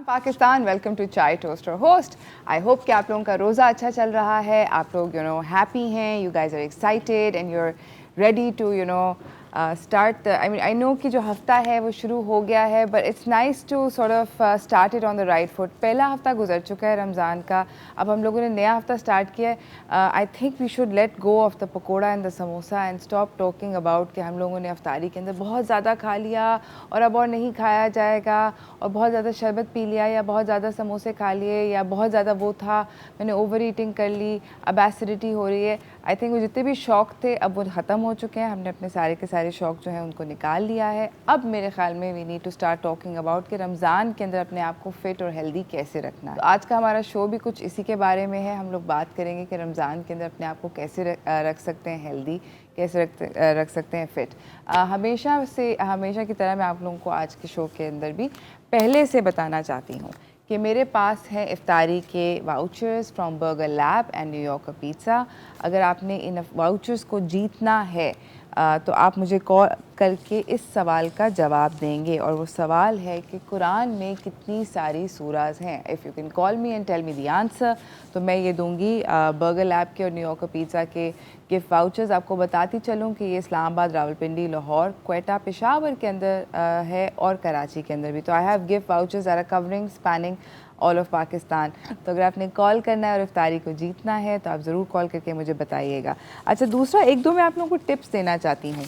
Pakistan, welcome to चाय toaster host. आई hope कि आप लोगों का रोज़ा अच्छा चल रहा है, आप लोग हैप्पी हैं, you guys are excited and you are ready to start. I know कि जो हफ्ता है वो शुरू हो गया है, but it's nice to sort of start it on the right foot. पहला हफ्ता गुजर चुका है रमज़ान का, अब हम लोगों ने नया हफ्ता स्टार्ट किया है। I think we should let go of the pakora and the samosa and stop talking about कि हम लोगों ने अफ्तारी के अंदर बहुत ज़्यादा खा लिया और अब और नहीं खाया जाएगा, और बहुत ज़्यादा शरबत पी लिया, या बहुत ज़्यादा समोसे खा लिए, या बहुत ज़्यादा वो था, मैंने ओवर ईटिंग कर ली, अब एसिडिटी हो रही है। आई थिंक वो जितने भी शौक़ थे अब वो ख़त्म हो चुके हैं, हमने अपने सारे के सारे शौक़ जो हैं उनको निकाल लिया है। अब मेरे ख्याल में we need to start talking about कि रमज़ान के अंदर अपने आप को फ़िट और हेल्दी कैसे रखना है। तो आज का हमारा शो भी कुछ इसी के बारे में है। हम लोग बात करेंगे कि रमज़ान के अंदर अपने आप को कैसे रख सकते हैं हेल्दी, कैसे रख सकते हैं फ़िट। हमेशा की तरह मैं आप लोगों को आज के शो के अंदर भी पहले से बताना चाहती हूँ कि मेरे पास है इफ्तारी के vouchers from burger lab and New Yorker pizza. अगर आपने इन वाउचर्स को जीतना है तो आप मुझे कॉल करके इस सवाल का जवाब देंगे, और वो सवाल है कि कुरान में कितनी सारी सूराज हैं। If you can call me and tell me the answer, तो मैं ये दूंगी बर्गर लैब के और न्यूयॉर्कर पिज़्ज़ा के गिफ्ट वाउचर्स। आपको बताती चलूँ कि ये इस्लामाबाद, रावलपिंडी, लाहौर, क्वेटा, पेशावर के अंदर है और कराची के अंदर भी। तो I have gift vouchers are covering spanning all of Pakistan. तो अगर आपने कॉल करना है और इफ्तारी को जीतना है तो आप ज़रूर कॉल करके मुझे बताइएगा। अच्छा, दूसरा एक दो मैं आप लोगों को टिप्स देना चाहती हूँ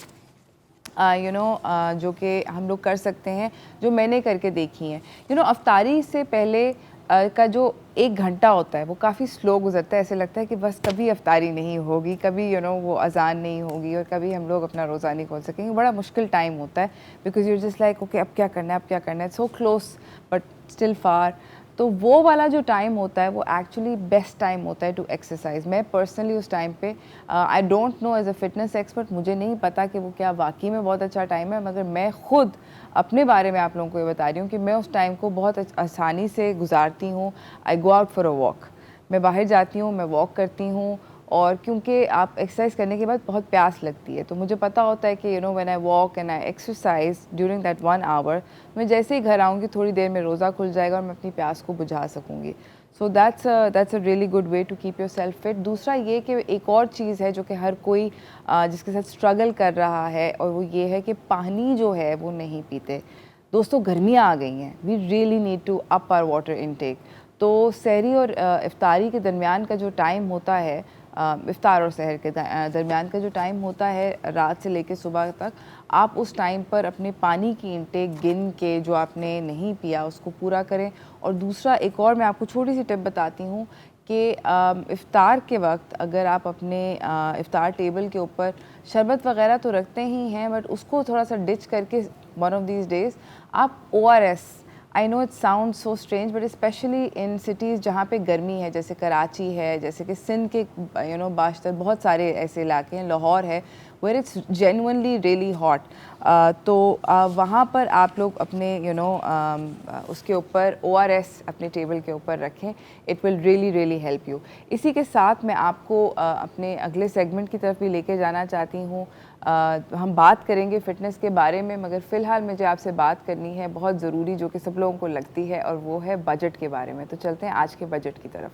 जो कि हम लोग कर सकते हैं, जो मैंने करके देखी हैं। अफ्तारी से पहले का जो 1 घंटा होता है वो काफ़ी स्लो गुजरता है। ऐसे लगता है कि बस कभी अफ्तारी नहीं होगी, कभी वो अजान नहीं होगी, और कभी हम लोग अपना रोज़ा नहीं खोल सकेंगे। बड़ा मुश्किल टाइम होता है, because you just like okay अब क्या करना है, अब क्या करना है, सो क्लोज बट स्टिल फार। तो वो वाला जो टाइम होता है वो एक्चुअली बेस्ट टाइम होता है टू एक्सरसाइज। मैं पर्सनली उस टाइम पे I don't know as a fitness expert, मुझे नहीं पता कि वो क्या वाकई में बहुत अच्छा टाइम है, मगर मैं ख़ुद अपने बारे में आप लोगों को ये बता रही हूँ कि मैं उस टाइम को बहुत आसानी से गुजारती हूँ। I go out for a walk, मैं बाहर जाती हूँ, मैं वॉक करती हूँ, और क्योंकि आप एक्सरसाइज करने के बाद बहुत प्यास लगती है, तो मुझे पता होता है कि when I walk and I exercise during that 1 hour, मैं जैसे ही घर आऊँगी थोड़ी देर में रोज़ा खुल जाएगा और मैं अपनी प्यास को बुझा सकूँगी। So that's a really good way to keep yourself fit. दूसरा ये कि एक और चीज़ है जो कि हर कोई जिसके साथ स्ट्रगल कर रहा है, और वो ये है कि पानी जो है वो नहीं पीते। दोस्तों, गर्मियाँ आ गई हैं, we really need to up our water intake. तो सहरी और इफ्तारी के दरमियान का जो टाइम होता है, इफ्तार और सहर के दरमियान का जो टाइम होता है रात से लेकर सुबह तक, आप उस टाइम पर अपने पानी की इंटेक गिन के जो आपने नहीं पिया उसको पूरा करें। और दूसरा एक और मैं आपको छोटी सी टिप बताती हूँ कि इफ़्तार के वक्त अगर आप अपने इफ़्तार टेबल के ऊपर शरबत वगैरह तो रखते ही हैं, बट उसको थोड़ा सा डिच करके वन ऑफ दीज डेज़ आप ORS, I know it sound so strange, but specially in cities जहाँ पे गर्मी है, जैसे कराची है, जैसे कि सिंध के बाशतर बहुत सारे ऐसे इलाके हैं, लाहौर है, where it's genuinely really hot. तो वहाँ पर आप लोग अपने उसके ऊपर ORS अपने टेबल के ऊपर रखें, it will really help you. इसी के साथ मैं आपको अपने अगले सेगमेंट की तरफ भी लेके जाना चाहती हूँ। हम बात करेंगे फ़िटनेस के बारे में, मगर फ़िलहाल मुझे आपसे बात करनी है बहुत ज़रूरी, जो कि सब लोगों को लगती है, और वो है बजट के बारे में। तो चलते हैं आज के बजट की तरफ।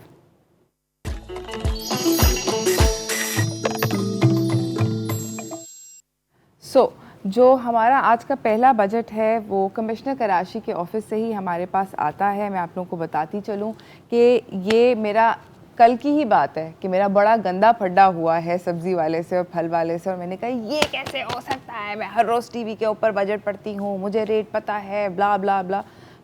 जो हमारा आज का पहला बजट है वो कमिश्नर कराची के ऑफिस से ही हमारे पास आता है। मैं आप लोगों को बताती चलूँ कि ये मेरा कल की ही बात है कि मेरा बड़ा गंदा फड्डा हुआ है सब्ज़ी वाले से और फल वाले से, और मैंने कहा ये कैसे हो सकता है, मैं हर रोज़ टीवी के ऊपर बजट पढ़ती हूँ, मुझे रेट पता है, ब्ला ब्ला ब्ला।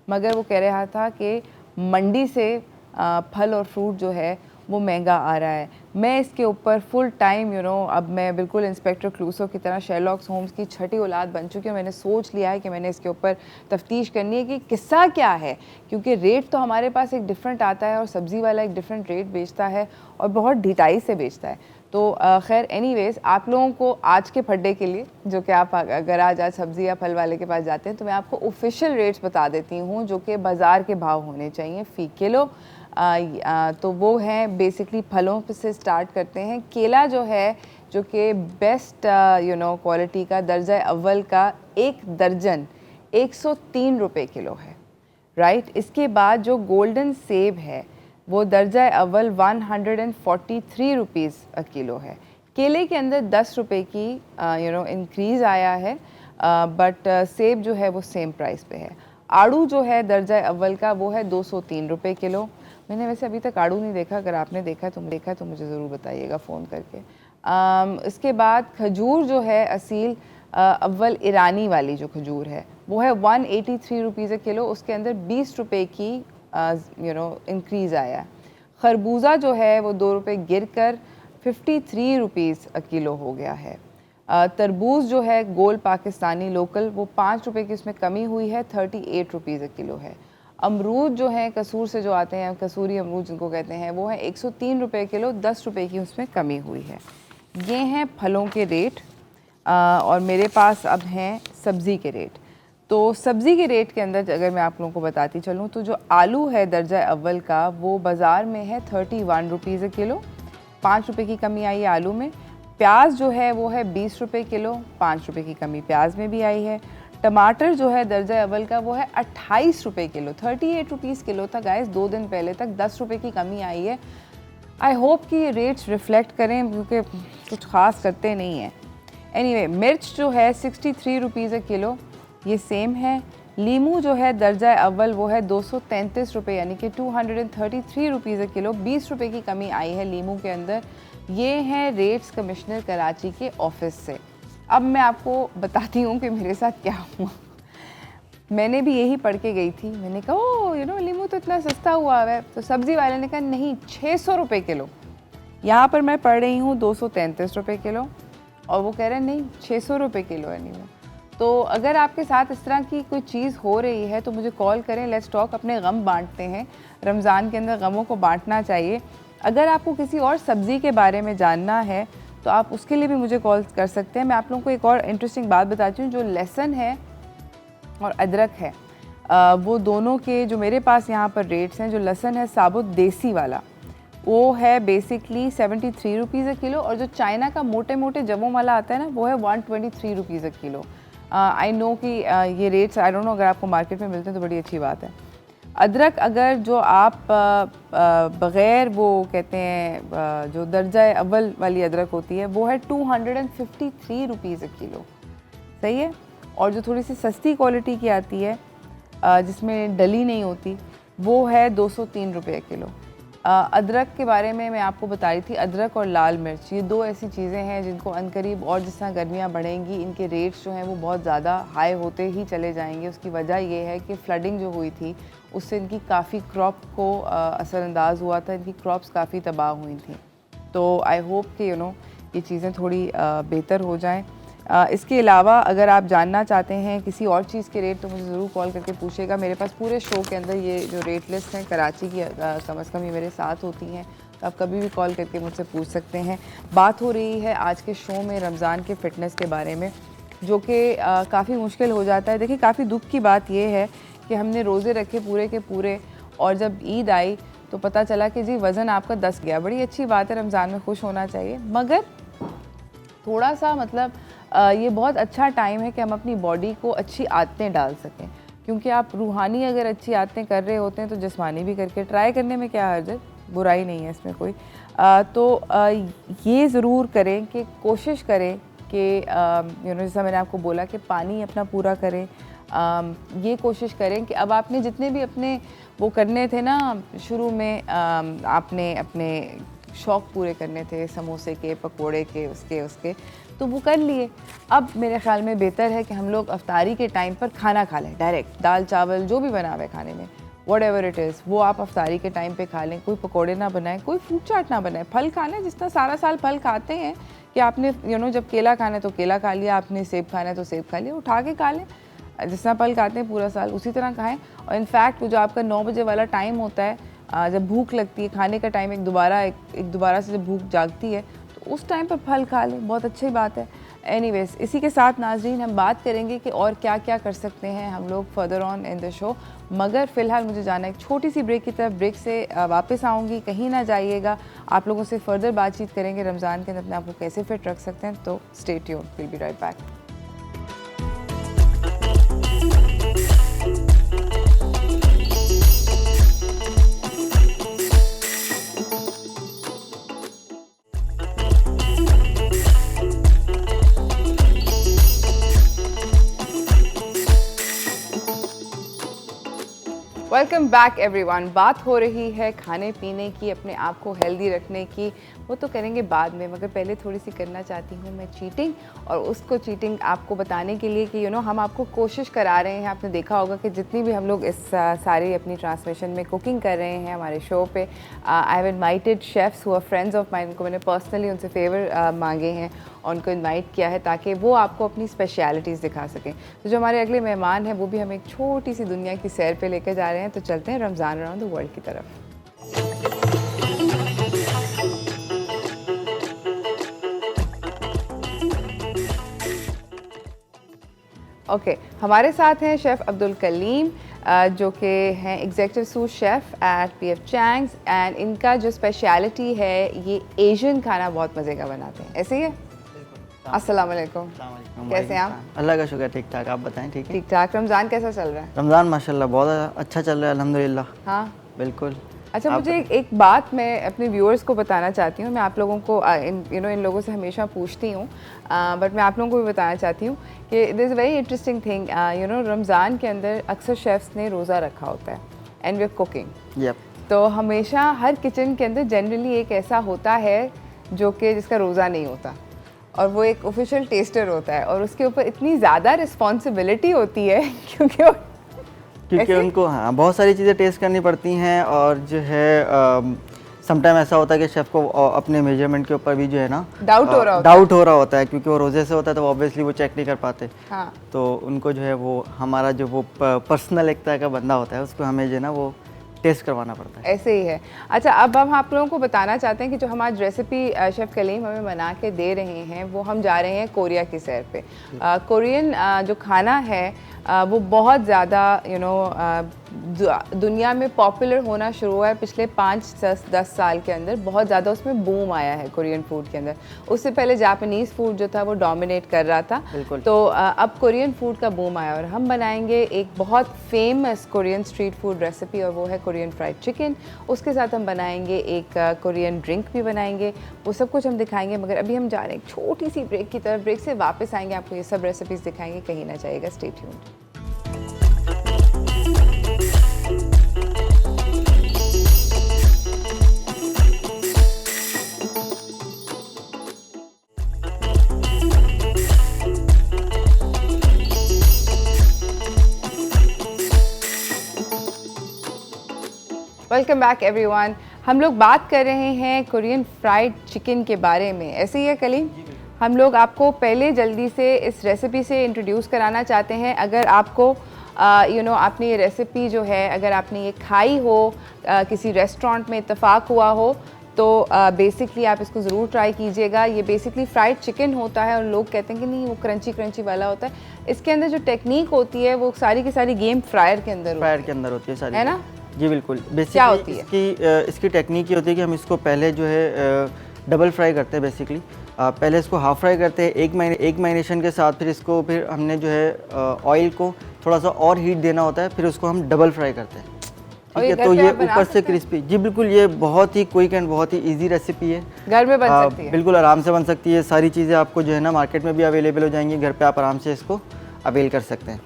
मगर वो कह रहा था कि मंडी से फल और फ्रूट जो है वो महंगा आ रहा है। मैं इसके ऊपर फुल टाइम अब मैं बिल्कुल इंस्पेक्टर क्लूसो की तरह शेरलॉक होम्स की छठी औलाद बन चुकी हूँ। मैंने सोच लिया है कि मैंने इसके ऊपर तफ्तीश करनी है कि किस्सा क्या है, क्योंकि रेट तो हमारे पास एक डिफरेंट आता है और सब्ज़ी वाला एक डिफरेंट रेट बेचता है और बहुत ढिटाई से बेचता है। तो खैर एनीवेज़, आप लोगों को आज के फड्डे के लिए, जो कि आप अगर आज सब्ज़ी या फल वाले के पास जाते हैं, तो मैं आपको ऑफिशियल रेट्स बता देती हूँ जो कि बाज़ार के भाव होने चाहिए फ़ी किलो। तो वो हैं बेसिकली फलों से स्टार्ट करते हैं। केला जो है, जो कि बेस्ट क्वालिटी का दर्जा अव्वल का, 1 दर्जन 103 रुपये किलो है। राइट। इसके बाद जो गोल्डन सेब है वो दर्जा अव्वल 143 रुपीज़ किलो है। केले के अंदर 10 रुपये की इंक्रीज़ आया है, बट सेब जो है वो सेम प्राइस पे है। आड़ू जो है दर्जा अव्वल का वो है 203 रुपये किलो। मैंने वैसे अभी तक आड़ू नहीं देखा, अगर आपने देखा तो मुझे ज़रूर बताइएगा फ़ोन करके। इसके बाद खजूर जो है असील अव्वल ईरानी वाली जो खजूर है वो है 183 रुपीज़ किलो, उसके अंदर 20 रुपये की इंक्रीज़ आया है। खरबूजा जो है वो 2 रुपये गिर कर 53 रुपीज़ किलो हो गया है। तरबूज जो है गोल पाकिस्तानी लोकल वो 5 रुपये की उसमें कमी हुई है, 38 रुपीज़ किलो है। अमरूद जो है कसूर से जो आते हैं, कसूरी अमरूद जिनको कहते हैं, वो है 103 रुपये किलो, 10 रुपये की उसमें कमी हुई है। ये हैं फलों के रेट। और मेरे पास अब हैं सब्ज़ी के रेट। तो सब्ज़ी के रेट के अंदर अगर मैं आप लोगों को बताती चलूँ तो जो आलू है दर्जा अव्वल का वो बाज़ार में है 31 रुपीज़ किलो, 5 रुपये की कमी आई है आलू में। प्याज जो है वो है 20 रुपये किलो, 5 रुपये की कमी प्याज में भी आई है। टमाटर जो है दर्जा अव्वल का वो है 28 रुपये किलो, 38 रुपीज़ किलो था गाइस 2 दिन पहले तक, 10 रुपये की कमी आई है। आई होप कि ये रेट्स रिफ्लेक्ट करें क्योंकि कुछ ख़ास करते नहीं हैं। एनीवे, मिर्च जो है 63 रुपीज़ किलो, ये सेम है। लीमू जो है दर्जा अव्वल वो है 233 रुपये यानी कि 233 रुपीज़ किलो, 20 रुपये की कमी आई है लीमू के अंदर। ये हैं रेट्स कमिश्नर कराची के ऑफिस से। अब मैं आपको बताती हूँ कि मेरे साथ क्या हुआ। मैंने भी यही पढ़ के गई थी, मैंने कहा ओ लीमू तो इतना सस्ता हुआ है, तो सब्ज़ी वाले ने कहा नहीं 600 रुपये किलो। यहाँ पर मैं पढ़ रही हूँ 233 रुपये किलो और वो कह रहे हैं नहीं 600 रुपये किलो है नींबू। तो अगर आपके साथ इस तरह की कोई चीज़ हो रही है तो मुझे कॉल करें, लेट्स टॉक, अपने गम बांटते हैं। रमज़ान के अंदर गमों को बांटना चाहिए। अगर आपको किसी और सब्ज़ी के बारे में जानना है तो आप उसके लिए भी मुझे कॉल कर सकते हैं। मैं आप लोगों को एक और इंटरेस्टिंग बात बताती हूँ। जो लहसुन है और अदरक है, वो दोनों के जो मेरे पास यहाँ पर रेट्स हैं, जो लहसुन है साबुत देसी वाला वो है बेसिकली 73 रुपीज़ किलो, और जो चाइना का मोटे मोटे जवों वाला आता है ना वो है 123 रुपीज़ किलो। आई नो कि ये रेट्स आई डोंट नो, अगर आपको मार्केट में मिलते हैं तो बड़ी अच्छी बात है। अदरक अगर जो आप बग़ैर वो कहते हैं जो दर्जा अव्वल वाली अदरक होती है वो है 253 रुपीज़ किलो, सही है। और जो थोड़ी सी सस्ती क्वालिटी की आती है जिसमें डली नहीं होती वो है 203 रुपये किलो। अदरक के बारे में मैं आपको बता रही थी, अदरक और लाल मिर्च ये दो ऐसी चीज़ें हैं जिनको अनकरीब और जिस तरह गर्मियाँ बढ़ेंगी इनके रेट्स जो हैं वो बहुत ज़्यादा हाई होते ही चले जाएंगे। उसकी वजह ये है कि फ्लडिंग जो हुई थी उससे इनकी काफ़ी क्रॉप को असरअंदाज हुआ था, इनकी क्रॉप्स काफ़ी तबाह हुई थी। तो आई होप कि ये चीज़ें थोड़ी बेहतर हो जाएँ। इसके अलावा अगर आप जानना चाहते हैं किसी और चीज़ के रेट तो मुझे ज़रूर कॉल करके पूछेगा। मेरे पास पूरे शो के अंदर ये जो रेट लिस्ट है कराची की कम अज़ कम ये मेरे साथ होती हैं, तो आप कभी भी कॉल करके मुझसे पूछ सकते हैं। बात हो रही है आज के शो में रमज़ान के फ़िटनेस के बारे में, जो कि काफ़ी मुश्किल हो जाता है। देखिए काफ़ी दुख की बात ये है कि हमने रोज़े रखे पूरे के पूरे और जब ईद आई तो पता चला कि जी वज़न आपका 10 गया। बड़ी अच्छी बात है, रमज़ान में खुश होना चाहिए, मगर थोड़ा सा मतलब ये बहुत अच्छा टाइम है कि हम अपनी बॉडी को अच्छी आदतें डाल सकें, क्योंकि आप रूहानी अगर अच्छी आदतें कर रहे होते हैं तो जिस्मानी भी करके ट्राई करने में क्या हर्ज है, बुराई नहीं है इसमें कोई। ये ज़रूर करें कि कोशिश करें कि जैसा मैंने आपको बोला कि पानी अपना पूरा करें। ये कोशिश करें कि अब आपने जितने भी अपने वो करने थे ना शुरू में, आपने अपने शौक़ पूरे करने थे समोसे के, पकोड़े के, उसके तो वो कर लिए। अब मेरे ख़्याल में बेहतर है कि हम लोग अफ्तारी के टाइम पर खाना खा लें, डायरेक्ट दाल चावल जो भी बना हुआ है खाने में, वट एवर इट इज़, वो आप अफ्तारी के टाइम पे खा लें। कोई पकोड़े ना बनाएं, कोई फ्रूट चाट ना बनाएं, फल खा लें जिस तरह सारा साल फल खाते हैं कि आपने जब केला खाना है तो केला खा लिया, आपने सेब खाना है तो सेब खा लिया, उठा के खा लें जिस तरह फल खाते हैं पूरा साल उसी तरह खाएँ। और इनफैक्ट वो जो आपका 9 बजे वाला टाइम होता है जब भूख लगती है, खाने का टाइम एक दोबारा से जब भूख जागती है तो उस टाइम पर फल खा लें, बहुत अच्छी बात है। एनीवेज, इसी के साथ नाज़रीन हम बात करेंगे कि और क्या क्या कर सकते हैं हम लोग further on in the show, मगर फ़िलहाल मुझे जाना है एक छोटी सी ब्रेक की तरफ। ब्रेक से वापस आऊँगी, कहीं ना जाइएगा, आप लोगों से फर्दर बातचीत करेंगे रमज़ान के अंदर अपने आप को कैसे फिट रख सकते हैं। तो stay tuned, will be right back. Welcome back everyone. बात हो रही है खाने पीने की, अपने आप को हेल्दी रखने की। वो तो करेंगे बाद में, मगर पहले थोड़ी सी करना चाहती हूँ मैं चीटिंग। और उसको चीटिंग आपको बताने के लिए कि हम आपको कोशिश करा रहे हैं। आपने देखा होगा कि जितनी भी हम लोग इस सारी अपनी ट्रांसमिशन में कुकिंग कर रहे हैं हमारे शो पे, I have invited chefs who are friends of mine. उनको मैंने पर्सनली उनसे फेवर मांगे हैं और उनको इनवाइट किया है ताकि वो आपको अपनी स्पेशलिटीज़ दिखा सकें। तो जो हमारे अगले मेहमान हैं वो भी हमें एक छोटी सी दुनिया की सैर पे लेकर जा रहे हैं। तो चलते हैं रमज़ान अराउंड द वर्ल्ड की तरफ। ओके, हमारे साथ हैं शेफ़ अब्दुल कलीम, जो कि हैं executive sous chef at PF Chang's. And इनका जो स्पेशलिटी है, ये एशियन खाना बहुत मज़े का बनाते हैं। ऐसे ही है? अस्सलाम वालेकुम। कैसे हैं आप? अल्लाह का शुक्र, ठीक ठाक। आप बताएं? ठीक है, ठीक ठाक। रमज़ान कैसा चल रहा है? रमज़ान माशाल्लाह बहुत अच्छा चल रहा है, अल्हम्दुलिल्लाह। हाँ, बिल्कुल। अच्छा, मुझे एक बात मैं अपने व्यूअर्स को बताना चाहती हूँ। मैं आप लोगों को इन लोगों से हमेशा पूछती हूँ, बट मैं आप लोगों को भी बताना चाहती हूँ कि this is very interesting thing. Ramzan के अंदर अक्सर शेफ्स ने रोज़ा रखा होता है एंड वी आर कुकिंग। तो हमेशा हर किचन के अंदर जनरली एक ऐसा होता है जो कि जिसका रोज़ा नहीं होता, और वो एक ऑफिशियल टेस्टर होता है, और उसके ऊपर इतनी ज़्यादा रिस्पॉन्सिबिलिटी होती है क्योंकि उनको बहुत सारी चीज़ें टेस्ट करनी पड़ती हैं। और जो है समटाइम ऐसा होता है कि शेफ़ को अपने मेजरमेंट के ऊपर भी जो है ना डाउट हो रहा होता है, क्योंकि वो रोज़े से होता है तो ऑब्वियसली वो चेक नहीं कर पाते। हाँ। तो उनको जो है वो हमारा जो वो पर्सनल एक तरह का बंदा होता है, उसको हमें जो है ना वो टेस्ट करवाना पड़ता है। ऐसे ही है। अच्छा, अब हम आप लोगों को बताना चाहते हैं कि जो हमारी रेसिपी शेफ़ कलीम हमें बना के दे रहे हैं, वो हम जा रहे हैं कोरिया की सैर पे। कोरियन जो खाना है वो बहुत ज़्यादा दुनिया में पॉपुलर होना शुरू हुआ है पिछले 5-10 साल के अंदर। बहुत ज़्यादा उसमें बूम आया है कोरियन फूड के अंदर। उससे पहले जापानीज़ फूड जो था वो डोमिनेट कर रहा था। तो अब कोरियन फूड का बूम आया, और हम बनाएंगे एक बहुत famous Korean street food recipe, और वो है कोरियन फ्राइड चिकन। उसके साथ हम बनाएंगे एक कोरियन ड्रिंक भी बनाएंगे। वो सब कुछ हम दिखाएंगे, मगर अभी हम जा रहे हैं एक छोटी सी ब्रेक की तरफ। ब्रेक से वापस आएंगे, आपको ये सब रेसिपीज़ दिखाएंगे, कहीं ना जाइएगा, stay tuned. Welcome back everyone. हम लोग बात कर रहे हैं कोरियन फ्राइड चिकन के बारे में। ऐसे ही है कलीम? हम लोग आपको पहले जल्दी से इस रेसिपी से इंट्रोड्यूस कराना चाहते हैं। अगर आपको आपने ये रेसिपी जो है, अगर आपने ये खाई हो, किसी रेस्टोरेंट में इत्तेफाक हुआ हो, तो बेसिकली आप इसको ज़रूर ट्राई कीजिएगा। ये बेसिकली फ्राइड चिकन होता है, और लोग कहते हैं कि नहीं वो क्रंची क्रंची वाला होता है। इसके अंदर जो टेक्निक होती है वो सारी की सारी गेम फ्रायर के अंदर होती है सारी, है ना? जी बिल्कुल। क्या होती है इसकी टेक्निक ये होती है कि हम इसको पहले जो है डबल फ्राई करते हैं। बेसिकली पहले इसको हाफ फ्राई करते हैं एक मैरिनेशन के साथ, फिर हमने जो है ऑयल को थोड़ा सा और हीट देना होता है, फिर उसको हम डबल फ्राई करते हैं। ठीक है, तो ये ऊपर से क्रिस्पी। जी बिल्कुल, ये बहुत ही क्विक एंड बहुत ही इजी रेसिपी है। घर में बन सकती है, बिल्कुल आराम से बन सकती है। सारी चीज़ें आपको जो है ना मार्केट में भी अवेलेबल हो जाएंगी, घर पे आप आराम से इसको अवेल कर सकते हैं।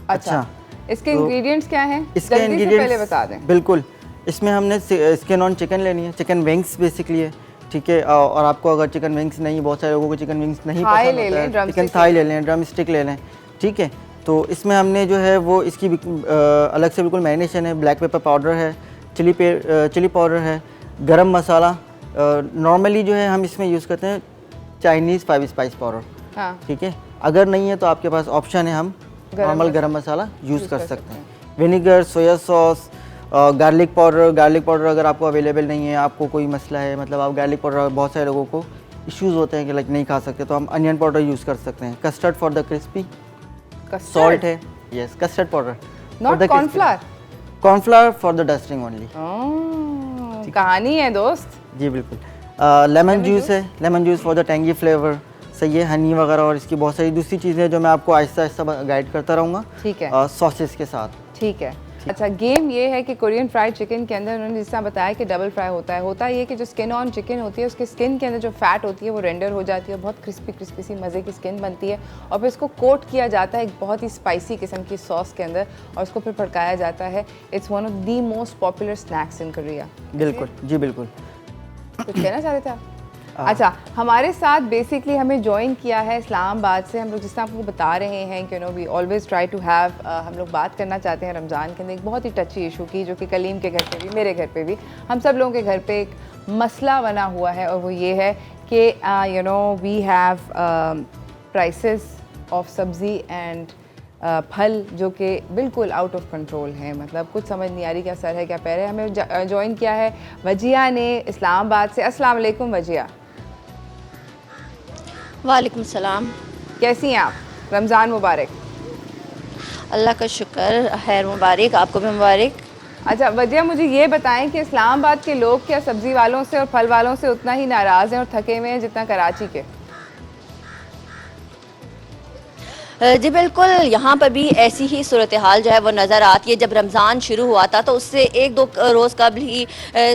अच्छा, इसके इंग्रेडिएंट्स क्या हैं? इसके इंग्रेडिएंट्स पहले बता दें। बिल्कुल, इसमें हमने स्किन ऑन चिकन लेनी है, चिकन विंग्स बेसिकली है। ठीक है, और आपको अगर चिकन विंग्स नहीं, बहुत सारे लोगों को चिकन विंग्स नहीं पसंद होता है, चिकन थाई ले लें, ड्रम स्टिक ले लें। ठीक है, तो इसमें हमने जो है वो इसकी अलग से बिल्कुल मैरिनेशन है। ब्लैक पेपर पाउडर है, चिली पाउडर है, गरम मसाला। नॉर्मली जो है हम इसमें यूज़ करते हैं चाइनीज़ 5 स्पाइस पाउडर। ठीक है, अगर नहीं है तो आपके पास ऑप्शन है, हम नॉर्मल गरम मसाला यूज़ कर सकते हैं। Vinegar, soya sauce, garlic powder अगर आपको अवेलेबल नहीं है, आपको कोई मसला है, मतलब आप गार्लिक पाउडर, बहुत सारे लोगों को इश्यूज़ होते हैं कि लाइक नहीं खा सकते, तो हम अनियन पाउडर यूज़ कर सकते हैं। Custard for the crispy, salt है, yes, custard powder, not cornflour. Cornflour for the dusting only. कहानी है दोस्त। जी बिल्कुल। लेमन जूस है, lemon juice for the tangy flavour. सही है, हनी वगैरह, और इसकी बहुत सारी दूसरी चीज़ें जो मैं आपको आहिस्ता आहिस्ता गाइड करता रहूँगा। ठीक है। सॉसेस के साथ। ठीक है। अच्छा, गेम ये है कि कोरियन फ्राइड चिकन के अंदर उन्होंने जिस तरह बताया कि डबल फ्राई होता है ये कि जो स्किन ऑन चिकन होती है उसके स्किन के अंदर जो फैट होती है वो रेंडर हो जाती है, बहुत क्रिस्पी सी मज़े की स्किन बनती है और फिर इसको कोट किया जाता है एक बहुत ही स्पाइसी किस्म की सॉस के अंदर और उसको फिर पकाया जाता है। It's one of the most popular snacks in Korea. बिल्कुल जी, बिल्कुल। कुछ कहना चाह रहे थे आप? अच्छा, हमारे साथ बेसिकली हमें ज्वाइन किया है इस्लामाबाद से। हम लोग जिस तरह आपको बता रहे हैं कि we always try to have, हम लोग बात करना चाहते हैं रमज़ान के अंदर एक बहुत ही टची इशू की, जो कि कलीम के घर पे भी, मेरे घर पे भी, हम सब लोगों के घर पे एक मसला बना हुआ है और वो ये है कि वी हैव प्राइसेस ऑफ सब्ज़ी एंड फल जो कि बिल्कुल आउट ऑफ कंट्रोल हैं, मतलब कुछ समझ नहीं आ रही क्या सर है क्या पैर है। हमें ज्वाइन किया है वजिया ने इस्लामाबाद से। अस्सलाम वालेकुम वजिया। वालेकुम सलाम। कैसी हैं आप? रमज़ान मुबारक। अल्लाह का शुक्र, खैर मुबारक, आपको भी मुबारक। अच्छा वजिया, मुझे ये बताएं कि इस्लामाबाद के लोग क्या सब्ज़ी वालों से और फल वालों से उतना ही नाराज़ हैं और थके हुए हैं जितना कराची के? जी बिल्कुल, यहाँ पर भी ऐसी ही सूरत हाल जो है वो नज़र आती है। जब रमज़ान शुरू हुआ था तो उससे एक दो रोज़ कबल ही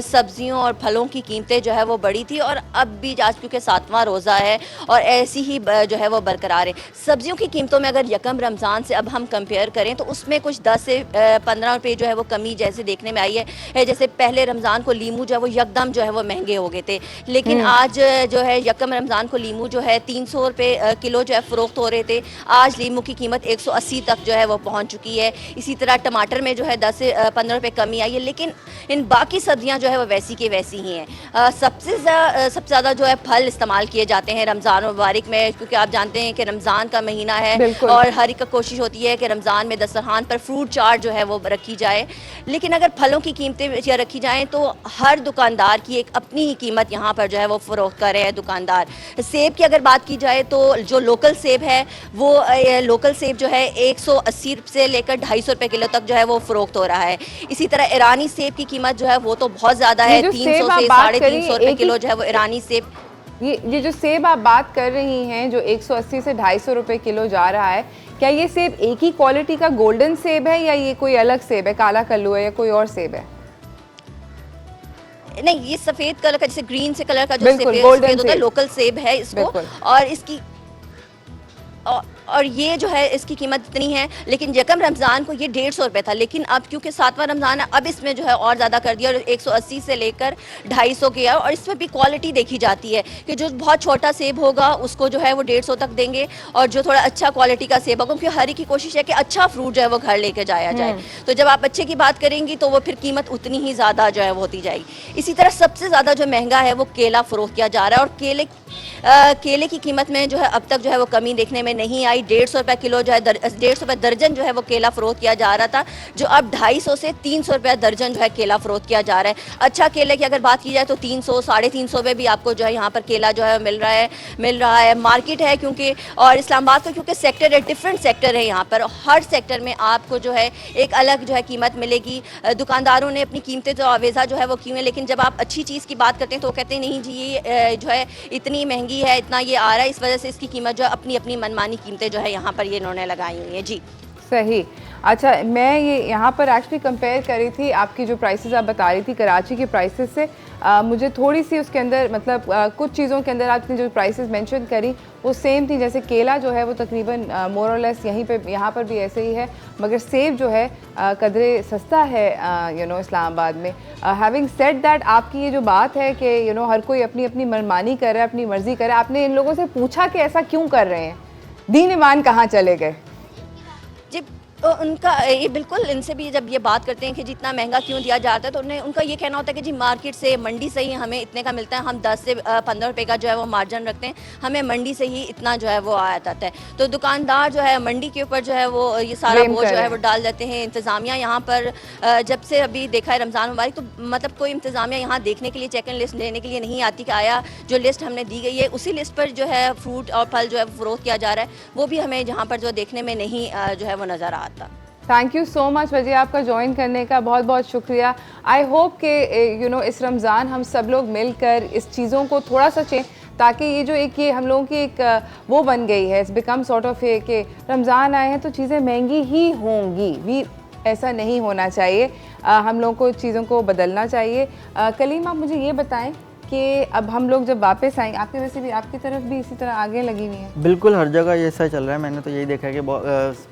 सब्ज़ियों और फलों की कीमतें जो है वो बढ़ी थी और अब भी आज क्योंकि 7वां रोज़ा है और ऐसी ही जो है वो बरकरार है। सब्ज़ियों की कीमतों में अगर यकम रमज़ान से अब हम कंपेयर करें तो उसमें कुछ 10 से 15 रुपये जो है वो कमी जैसे देखने में आई है। जैसे पहले रमज़ान को लीमू जो है वो यकदम जो है वो महंगे हो गए थे, लेकिन आज जो है यकम रमज़ान को लीमू जो है 300 रुपये किलो जो है फ़रोख्त हो रहे थे। आज लीमू की कीमत 180 तक जो है वो पहुंच चुकी है। इसी तरह टमाटर में जो है 10 से 15 रुपये कमी आई है, लेकिन इन बाकी सब्जियां जो है वो वैसी की वैसी ही हैं। सबसे ज़्यादा जो है फल इस्तेमाल किए जाते हैं रमज़ान मुबारक में, क्योंकि आप जानते हैं कि रमज़ान का महीना है और हर एक कोशिश होती है कि रमज़ान में दस्तरखान पर फ्रूट चाट जो है वो रखी जाए। लेकिन अगर फलों की कीमतें रखी जाएँ तो हर दुकानदार की एक अपनी ही कीमत यहाँ पर जो है वो फ़रोख्त कर रहे हैं दुकानदार। सेब की अगर बात की जाए तो जो लोकल सेब है वो लोकल सेब जो है 180 से लेकर 250 रुपये किलो तक जो है वो फ़रोख्त हो रहा है। इसी तरह ईरानी सेब की कीमत जो है वो तो बहुत ज़्यादा है, 300 से 350 रुपये किलो जो है वो ईरानी सेब। ये जो सेब आप बात कर रही हैं जो 180 से 250 रुपये किलो जा रहा है, क्या ये सेब एक ही क्वालिटी का गोल्डन सेब है या ये कोई अलग सेब है, काला कल्लू है या कोई और सेब है? नहीं, ये सफ़ेद कलर का, जैसे ग्रीन से कलर का जो सफ़ेद होता है लोकल सेब है इसको, और इसकी और ये जो है इसकी कीमत इतनी है। लेकिन यकम रमज़ान को ये 150 रुपये था, लेकिन अब क्योंकि 7वां रमज़ान है अब इसमें जो है और ज़्यादा कर दिया और 180 से लेकर 250 किया। और इसमें भी क्वालिटी देखी जाती है कि जो बहुत छोटा सेब होगा उसको जो है वो 150 तक देंगे और जो थोड़ा अच्छा क्वालिटी का सेब होगा, क्योंकि हर एक की कोशिश है कि अच्छा फ्रूट जो है वो घर लेके जाया जाए। तो जब आप अच्छे की बात करेंगी तो वो फिर कीमत उतनी ही ज़्यादा जो है वो होती जाएगी। इसी तरह सबसे ज़्यादा जो महंगा है वो केला फ़रोख्त किया जा रहा है और केले की कीमत में जो है अब तक जो है वो कमी देखने में नहीं आई। 150 रुपये किलो जो है 150 रुपये दर्जन जो है वो केला फ़रोख्त किया जा रहा था, जो अब 250 से 300 रुपये दर्जन जो है केला फ़रोख्त किया जा रहा है। अच्छा केले की अगर बात की जाए तो 300 साढ़े 300 में भी आपको जो है यहाँ पर केला जो है मिल रहा है। मार्केट है क्योंकि, और इस्लामाबाद का क्योंकि सेक्टर है, डिफरेंट सेक्टर है यहाँ पर, हर सेक्टर में आपको जो है एक अलग जो है कीमत मिलेगी। दुकानदारों ने अपनी कीमतें तो आवेज़ा जो है वो की हैं, लेकिन जब आप अच्छी चीज़ की बात करते हैं तो वो कहते हैं नहीं जी ये जो है इतनी महंगी है, इतना ये आ रहा है, इस वजह से इसकी कीमत जो है अपनी अपनी मनमानी कीमतें जो है यहाँ पर ये इन्होंने लगाई हुई है। जी सही। अच्छा, मैं ये यहाँ पर एक्चुअली कंपेयर करी थी आपकी जो प्राइसेस आप बता रही थी कराची के प्राइसेस से। मुझे थोड़ी सी उसके अंदर मतलब कुछ चीज़ों के अंदर आपने जो प्राइसेस मेंशन करी वो सेम थी। जैसे केला जो है वो तकरीबन मोर और लेस यहाँ पर भी ऐसे ही है, मगर सेब जो है कदरे सस्ता है इस्लामाबाद में। हैविंग सेड दैट, आपकी ये जो बात है कि हर कोई अपनी अपनी मनमानी कर रहा है, अपनी मर्ज़ी कर रहा है, आपने इन लोगों से पूछा कि ऐसा क्यों कर रहे हैं? दीन ईमान कहाँ चले गए? जी उनका ये बिल्कुल, इनसे भी जब ये बात करते हैं कि जितना महंगा क्यों दिया जाता है तो उनका ये कहना होता है कि जी मार्केट से, मंडी से ही हमें इतने का मिलता है, हम 10 से 15 रुपये का जो है वो मार्जिन रखते हैं, हमें मंडी से ही इतना जो है वो आया जाता है। तो दुकानदार जो है मंडी के ऊपर जो है वो ये सारा बोझ जो है वो डाल देते हैं। इंतज़ामिया यहाँ पर जब से अभी देखा है रमज़ान मुबारक, तो मतलब कोई इंतज़ामिया यहाँ देखने के लिए, चेक एंड लिस्ट लेने के लिए नहीं आती कि आया जो लिस्ट हमने दी गई है उसी लिस्ट पर जो है फ्रूट और फल जो है फ़रोख्त किया जा रहा है, वो भी हमें यहाँ पर जो देखने में नहीं जो है वो नज़र आता। थैंक यू सो मच वजह, आपका ज्वाइन करने का बहुत बहुत शुक्रिया। आई होप कि इस रमज़ान हम सब लोग मिलकर इस चीज़ों को थोड़ा सा चेंज, ताकि ये जो एक ये हम लोगों की एक वो बन गई है, इट्स बिकम सॉर्ट ऑफ कि रमज़ान आए हैं तो चीज़ें महंगी ही होंगी। वी ऐसा नहीं होना चाहिए। हम लोगों को चीज़ों को बदलना चाहिए। कलीम, आप मुझे ये बताएं कि अब हम लोग जब वापस आएँ, आपके वैसे भी आपकी तरफ भी इसी तरह आगे लगी हुई हैं? बिल्कुल, हर जगह ये ऐसा चल रहा है। मैंने तो यही देखा है कि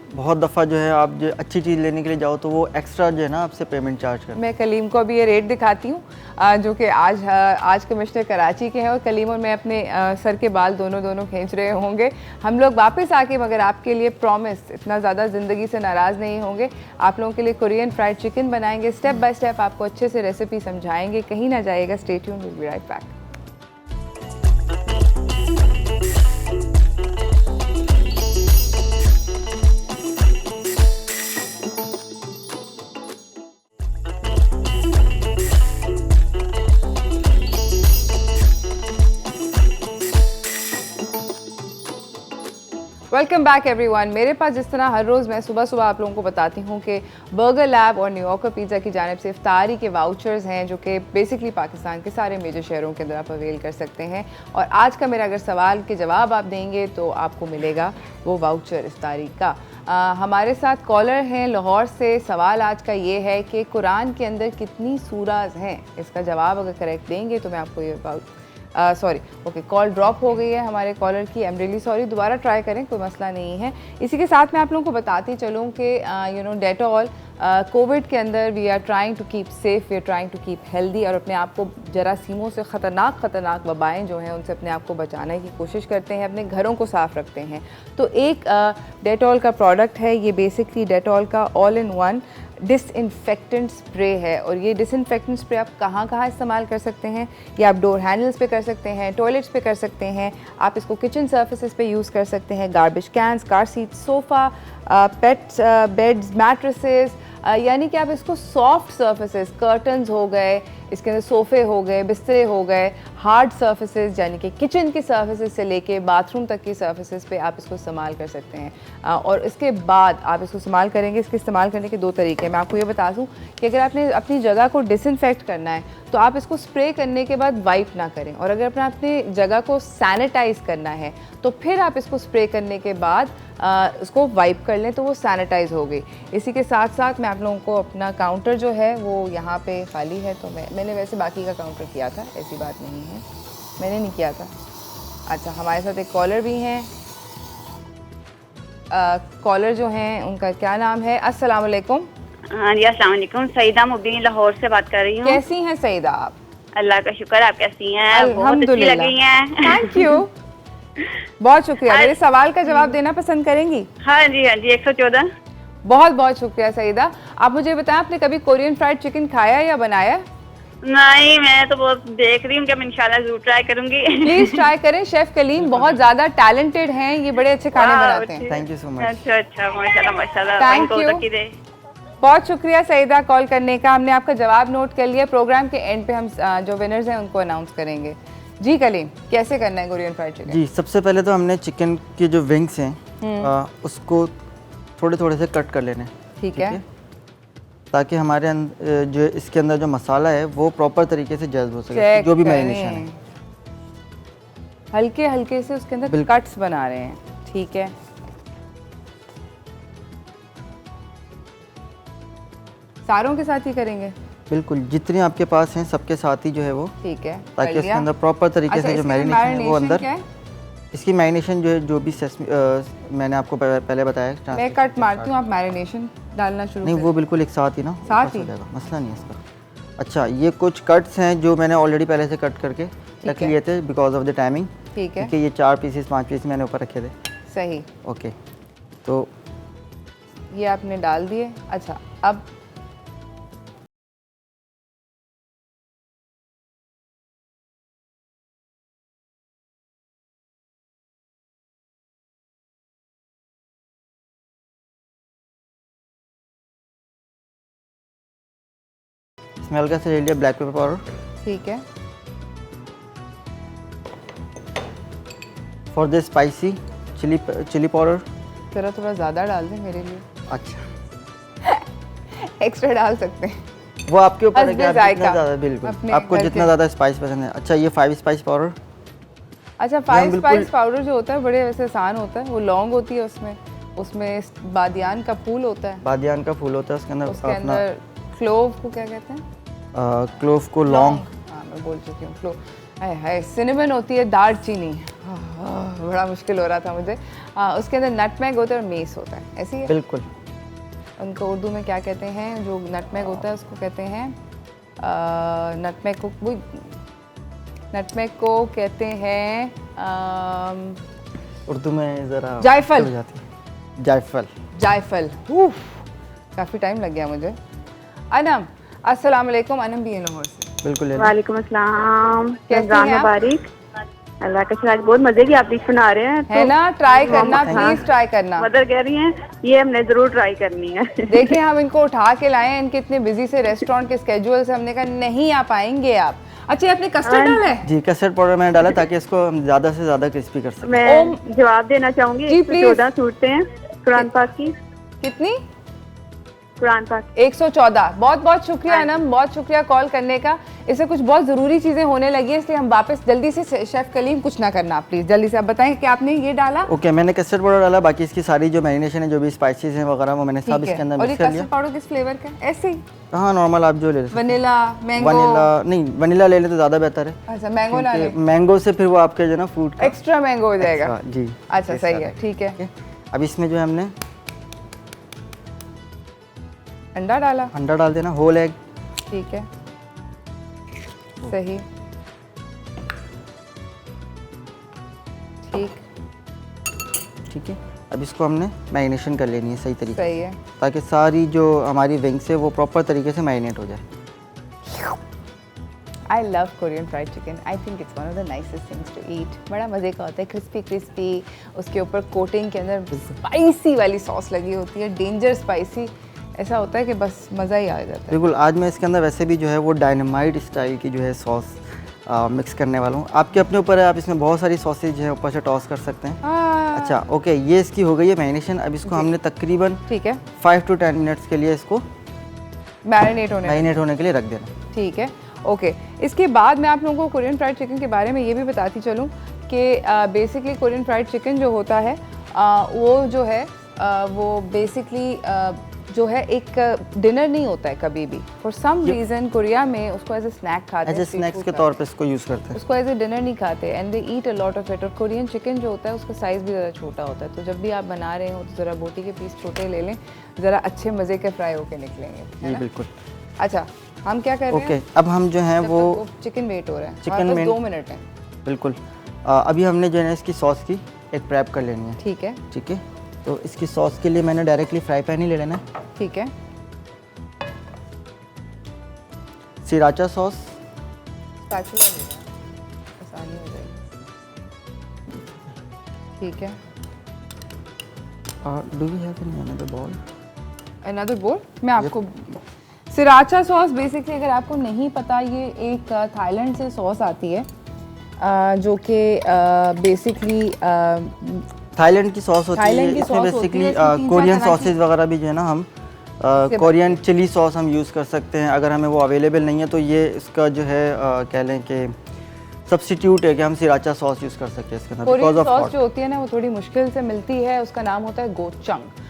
बहुत दफ़ा जो है आप जो अच्छी चीज़ लेने के लिए जाओ तो वो एक्स्ट्रा जो है ना आपसे पेमेंट चार्ज कर। मैं कलीम को अभी ये रेट दिखाती हूँ जो कि आज कमिश्नर कराची के हैं, और कलीम और मैं अपने सर के बाल दोनों खींच रहे होंगे। हम लोग वापस आके मगर आपके लिए प्रॉमिस इतना ज़्यादा ज़िंदगी से नाराज़ नहीं होंगे। आप लोगों के लिए कोरियन फ्राइड चिकन बनाएंगे, स्टेप बाय स्टेप आपको अच्छे से रेसिपी समझाएंगे। कहीं ना जाइएगा, stay tuned, will be right back. Welcome back everyone. मेरे पास जिस तरह हर रोज़ मैं सुबह आप लोगों को बताती हूँ कि बर्गर लैब और न्यूयॉर्कर पिज़्ज़ा की जानिब से इफ्तारी के वाउचर्स हैं जो कि बेसिकली पाकिस्तान के सारे मेजर शहरों के अंदर आप अवेल कर सकते हैं। और आज का मेरा अगर सवाल के जवाब आप देंगे तो आपको मिलेगा वो वाउचर इफ्तारी का। हमारे साथ कॉलर हैं लाहौर से। सवाल आज का ये है कि कुरान के अंदर कितनी सूराज हैं? इसका जवाब अगर करेक्ट देंगे तो मैं आपको ये सॉरी, ओके, कॉल ड्रॉप हो गई है हमारे कॉलर की। आई एम रियली सॉरी, दोबारा ट्राई करें, कोई मसला नहीं है। इसी के साथ मैं आप लोगों को बताती चलूँ कि डेटॉल कोविड के अंदर we are trying to keep safe, we are trying to keep healthy, और अपने आप को जरासीमों से ख़तरनाक वबाएँ जो हैं उनसे अपने आप को बचाने की कोशिश करते हैं, अपने घरों को साफ़ रखते हैं। तो एक डेटॉल का प्रोडक्ट है ये, बेसिकली डेटॉल का all in one disinfectant spray है। और ये डिसइंफेक्टेंट स्प्रे आप कहाँ इस्तेमाल कर सकते हैं? ये आप डोर हैंडल्स पे कर सकते हैं, टॉयलेट्स पे कर सकते हैं, आप इसको किचन सर्फेसेस पे यूज़ कर सकते हैं, garbage cans, car seat, sofa, pets, beds, mattresses, यानी कि आप इसको सॉफ्ट सर्फेसेस, कर्टन्स हो गए, इसके अंदर सोफ़े हो गए, बिस्तरे हो गए, हार्ड सर्फेसेस यानी कि किचन की सर्फेसेस से लेके बाथरूम तक की सर्फेसेस पे आप इसको इस्तेमाल कर सकते हैं। और इसके बाद आप इसको इस्तेमाल करेंगे, इसके इस्तेमाल करने के दो तरीके हैं। मैं आपको ये बता दूं कि अगर आपने अपनी जगह को डिसइंफेक्ट करना है तो आप इसको स्प्रे करने के बाद वाइप ना करें, और अगर अपनी जगह को सैनिटाइज़ करना है तो फिर आप इसको स्प्रे करने के बाद उसको वाइप कर लें तो वो सैनिटाइज़ हो गई। इसी के साथ साथ मैं आप लोगों को अपना काउंटर जो है वो यहाँ पे खाली है, तो मैंने वैसे बाकी का काउंटर किया था, ऐसी बात नहीं है, मैंने नहीं किया था। अच्छा, हमारे साथ एक कॉलर भी हैं। कॉलर जो हैं उनका क्या नाम है? अस्सलाम वालेकुम। हाँ जी, अस्सलाम वालेकुम। सईदा मुबीन लाहौर से बात कर रही हूँ। कैसी हैं सईदा आप? अल्लाह का शुक्र, आप कैसी हैं? बहुत अच्छी लगी हैं। थैंक यू, बहुत शुक्रिया। मेरे सवाल का जवाब देना पसंद करेंगी? हाँ जी 114। बहुत शुक्रिया सईदा। आप मुझे बताएं, आपने कभी कोरियन फ्राइड चिकन खाया या बनाया? नहीं, मैं तो बहुत देख रही हूँ कि मैं इंशाल्लाह जरूर ट्राई करूंगी। प्लीज ट्राई करें। शेफ कलीम बहुत ज्यादा टैलेंटेड हैं, ये बड़े अच्छे खाने बनाते हैं। Thank you so much. अच्छा, माशाल्लाह। थैंक यू, बहुत शुक्रिया सईदा कॉल करने का। हमने आपका जवाब नोट कर लिया। प्रोग्राम के एंड पे हम जो विनर्स हैं उनको अनाउंस करेंगे। जी कलीम, कैसे करना है कोरियन फ्राइड चिकन? जी, सबसे पहले तो हमने चिकन के जो विंग्स हैं उसको थोड़े से कट कर लेने। ठीक है, ताकि हमारे जो इसके अंदर जो मसाला है वो प्रॉपर तरीके से जज्ब हो सके, जो भी मैरिनेशन है। हल्के हल्के से उसके अंदर कट्स बना रहे हैं। ठीक है, सारों के साथ ही करेंगे? बिल्कुल, जितने आपके पास हैं सबके साथ ही जो है वो। ठीक है, ताकि उसके अंदर प्रॉपर तरीके से जो मैरिनेशन है वो अंदर। इसकी मैरिनेशन जो है, जो भी मैंने आपको पहले बताया, मैं कट मारती हूँ, आप मैरिनेशन डालना शुरू नहीं, वो बिल्कुल एक साथ ही ना, साथ ही मसला नहीं है इसका। अच्छा, ये कुछ कट्स हैं जो मैंने ऑलरेडी पहले से कट करके रख लिए थे बिकॉज ऑफ द टाइमिंग। ठीक है, कि ये 4 पीसेस 5 पीस मैंने ऊपर रखे थे। सही, ओके, तो ये आपने डाल दिए। अच्छा, अब इसमें हल्का सा ले लिया ब्लैक पेपर पाउडर। ठीक है, for this spicy chilli powder. जरा थोड़ा ज़्यादा डाल दें मेरे लिए। अच्छा, एक्स्ट्रा डाल सकते हैं, वो आपके ऊपर है कि आप जितना ज़्यादा, बिल्कुल आपको जितना ज़्यादा स्पाइस पसंद है। अच्छा, ये 5 स्पाइस पाउडर। अच्छा, 5 स्पाइस पाउडर जो होता है बड़े वैसे आसान होता है, वो लौंग होती है उसमें, उसमें बादियान का फूल होता है, बादियान का फूल होता है, उसके अंदर उसके अंदर क्लोव को क्या कहते हैं, क्लोव को लौंग, हाँ मैं बोल चुकी हूँ क्लोव, हाय सिनेमन होती है, दालचीनी, बड़ा मुश्किल हो रहा था मुझे, उसके अंदर नटमैग होता है और मेस होता है, ऐसे ही है? बिल्कुल। उनको उर्दू में क्या कहते हैं, जो नटमैग होता है उसको कहते हैं नटमैग को कहते हैं उर्दू में ज़रा जायफल। हो जाती है, जायफल। जायफल, काफ़ी टाइम लग गया मुझे। अनम, अस्सलाम वालेकुम, अनम भी है लाहौर से। बिल्कुल। वालेकुम अस्सलाम, कैसी रमजान हैं आप? मुबारक। अल्लाह का शुक्र, आज बहुत मजे की आप डिश बना रहे हैं, है ना, ट्राई करना प्लीज, ट्राई करना। मदर कह रही हैं ये हमने जरूर ट्राई करनी है। देखिए हम इनको उठा के लाए हैं, इनके इतने बिजी से रेस्टोरेंट के स्केड्यूल से, हमने कहा नहीं आ पाएंगे आप। अच्छा, आपने कस्टर्ड डाला है? जी, कस्टर्ड पाउडर मैंने डाला ताकि इसको हम ज़्यादा से ज़्यादा क्रिस्पी कर सकें। मैं जवाब देना चाहूंगी, जी, प्लीज। 114 सूटते हैं कुरान पाक की, कितनी? कुरान पाक। 114। बहुत बहुत शुक्रिया अनम, बहुत शुक्रिया कॉल करने का। इससे कुछ बहुत ज़रूरी चीज़ें होने लगी है, इसलिए हम वापस जल्दी से, शेफ़ कलीम कुछ ना करना प्लीज़, जल्दी से आप बताएं कि आपने ये डाला। ओके, मैंने कस्टर्ड पाउडर डाला, बाकी इसकी सारी जो मैरिनेशन है, जो भी स्पाइसेस हैं वगैरह, वो मैंने सब ठीक इसके है। अंदर और ये मिक्स कर लिया। कस्टर्ड पाउडर किस फ्लेवर का है? ऐसे ही हाँ, नॉर्मल आप जो ले सकते हैं। Vanilla, mango? वनीला नहीं, वनीला ले लें तो ज़्यादा बेहतर है। अच्छा, मैंगो ना ले, मैंगो से फिर वो आपके जो ना फूड का एक्स्ट्रा मैंगो हो जाएगा। अच्छा, जी। अच्छा सही है, ठीक है। अब इसमें जो है हमने अंडा डाला, अंडा डाल देना, होल एग। ठीक है, सही, ठीक, ठीक है। अब इसको हमने मैरिनेशन कर लेनी है सही तरीके सही है। से, ताकि सारी जो हमारी विंग्स है वो प्रॉपर तरीके से मैरिनेट हो जाए। I love Korean fried chicken. I think it's one of the nicest things to eat. बड़ा मज़े का होता है, क्रिस्पी क्रिस्पी, उसके ऊपर कोटिंग के अंदर स्पाइसी वाली सॉस लगी होती है, डेंजर स्पाइसी, ऐसा होता है कि बस मज़ा ही आ जाता है। बिल्कुल। आज मैं इसके अंदर वैसे भी जो है वो डायनामाइट स्टाइल की जो है सॉस मिक्स करने वाला हूँ। आपके अपने ऊपर है, आप इसमें बहुत सारी सॉसेज है ऊपर से टॉस कर सकते हैं। अच्छा, ओके, ये इसकी हो गई है मैरिनेशन। अब इसको हमने तकरीबन ठीक है, 5 to 10 मिनट्स के लिए इसको मैरिनेट होने के लिए रख देना। ठीक है, ओके। इसके बाद मैं आप लोगों को कोरियन फ्राइड चिकन के बारे में ये भी बताती चलूँ कि बेसिकली कोरियन फ्राइड चिकन जो होता है वो जो है वो बेसिकली जो है एक डिनर नहीं होता है कभी भी। फॉर सम रीज़न कोरिया में उसको एज ए स्नैक खाते हैं, एज ए स्नैक्स के तौर पे इसको यूज़ करते हैं। उसको एज ए डिनर नहीं खाते, and they eat a lot of it. और कोरियन चिकन जो होता है उसका साइज़ भी ज़रा छोटा होता है, तो जब भी आप बना रहे हो तो ज़रा बोटी के पीस छोटे ले लें, ज़रा अच्छे मज़े के फ्राई होके निकलेंगे, है जी ना? बिल्कुल। अच्छा, हम क्या कर रहे हैं? ओके, अब हम जो है वो चिकन वेट हो रहा है, चिकन में 2 मिनट है। बिल्कुल। अभी हमने जो है ना इसकी सॉस की एक प्रेप कर लेनी है। ठीक है, ठीक है, तो इसकी सॉस के लिए मैंने डायरेक्टली फ्राई पैन ही ले लेना है। ठीक है, सिराचा सॉस, स्पैचुला ले लें, आसानी हो जाएगी। ठीक है, और do we have any another ball? Another bowl मैं आपको सिराचा सॉस बेसिकली अगर आपको नहीं पता, ये एक थाईलैंड से सॉस आती है जो कि बेसिकली थाईलैंड की सॉस होती है। थाईलैंड की इसमें सॉस होती बेसिकली है, इसमें 3-4 कोरियन तरह की- सॉसेज वगैरह भी जो है ना हम कोरियन चिली सॉस हम यूज़ कर सकते हैं। अगर हमें वो अवेलेबल नहीं है तो ये इसका जो है कह लें कि सब्स्टिट्यूट है कि हम सिराचा सॉस यूज़ कर सकते हैं इसके अंदर। कोरियन सॉस जो होती है ना वो थोड़ी मुश्किल से मिलती है, उसका नाम होता है गोचंग।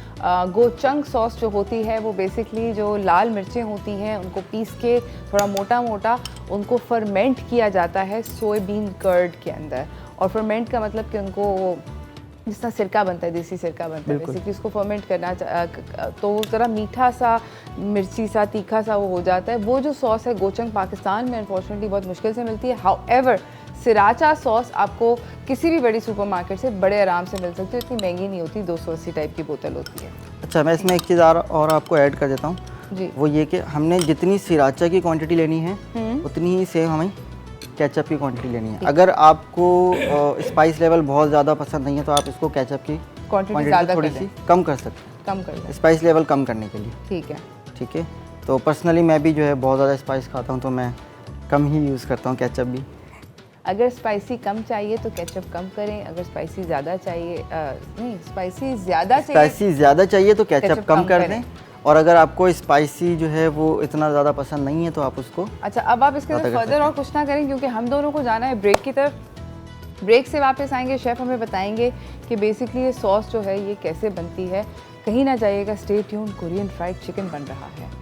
गोचंग सॉस जो होती है वो बेसिकली जो लाल मिर्चें होती हैं उनको पीस के थोड़ा मोटा मोटा उनको फर्मेंट किया जाता है सोयाबीन कर्ड के अंदर। और फर्मेंट का मतलब कि उनको जिस तरह सिरका बनता है, देसी सिरका बनता है, बेसिकली उसको फर्मेंट करना तो वो ज़रा मीठा सा, मिर्ची सा, तीखा सा वो हो जाता है। वो जो सॉस है गोचंग पाकिस्तान में अनफॉर्चुनेटली बहुत मुश्किल से मिलती है। हाउएवर सिराचा सॉस आपको किसी भी बड़ी सुपरमार्केट से बड़े आराम से मिल सकती है, इतनी महंगी नहीं होती, 280 टाइप की बोतल होती है। अच्छा, मैं इसमें एक चीज़ और आपको ऐड कर देता हूँ जी, वो ये कि हमने जितनी सिराचा की क्वांटिटी लेनी है उतनी ही सेम हमें केचप की क्वांटिटी लेनी है। अगर आपको स्पाइस लेवल बहुत ज़्यादा पसंद नहीं है तो आप इसको केचप की क्वांटिटी ज़्यादा थोड़ी सी कम कर सकते हैं, कम कर दें, स्पाइस लेवल कम करने के लिए। ठीक है। ठीक है, तो पर्सनली मैं भी जो है बहुत ज़्यादा स्पाइस खाता हूँ तो मैं कम ही यूज़ करता हूँ केचप भी। अगर स्पाइसी कम चाहिए तो केचप कम करें, अगर स्पाइसी ज़्यादा चाहिए नहीं स्पाइसी ज़्यादा चाहिए, स्पाइसी ज़्यादा चाहिए तो केचप केचप कम कम कर करें। दें, और अगर आपको स्पाइसी जो है वो इतना ज़्यादा पसंद नहीं है तो आप उसको अच्छा अब आप इसके पता अंदर कर फर्दर और कुछ ना करें क्योंकि हम दोनों को जाना है ब्रेक की तरफ। ब्रेक से वापस आएंगे, शेफ़ हमें बताएंगे कि बेसिकली ये सॉस जो है ये कैसे बनती है। कहीं ना जाइएगा, stay tune, Korean fried chicken बन रहा है।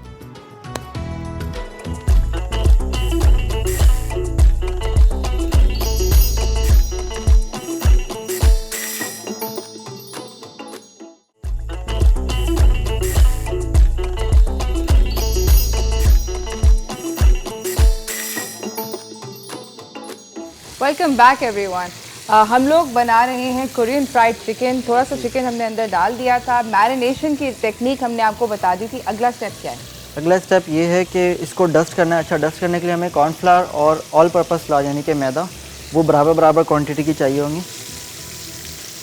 Welcome back everyone. हम लोग बना रहे हैं कोरियन फ्राइड चिकन। थोड़ा सा चिकन हमने अंदर डाल दिया था, मैरिनेशन की टेक्निक हमने आपको बता दी थी। अगला स्टेप क्या है? अगला स्टेप ये है कि इसको डस्ट करना है। अच्छा, डस्ट करने के लिए हमें कॉर्नफ्लावर और ऑल पर्पस फ्लावर यानी कि मैदा, वो बराबर क्वांटिटी की चाहिए होंगी।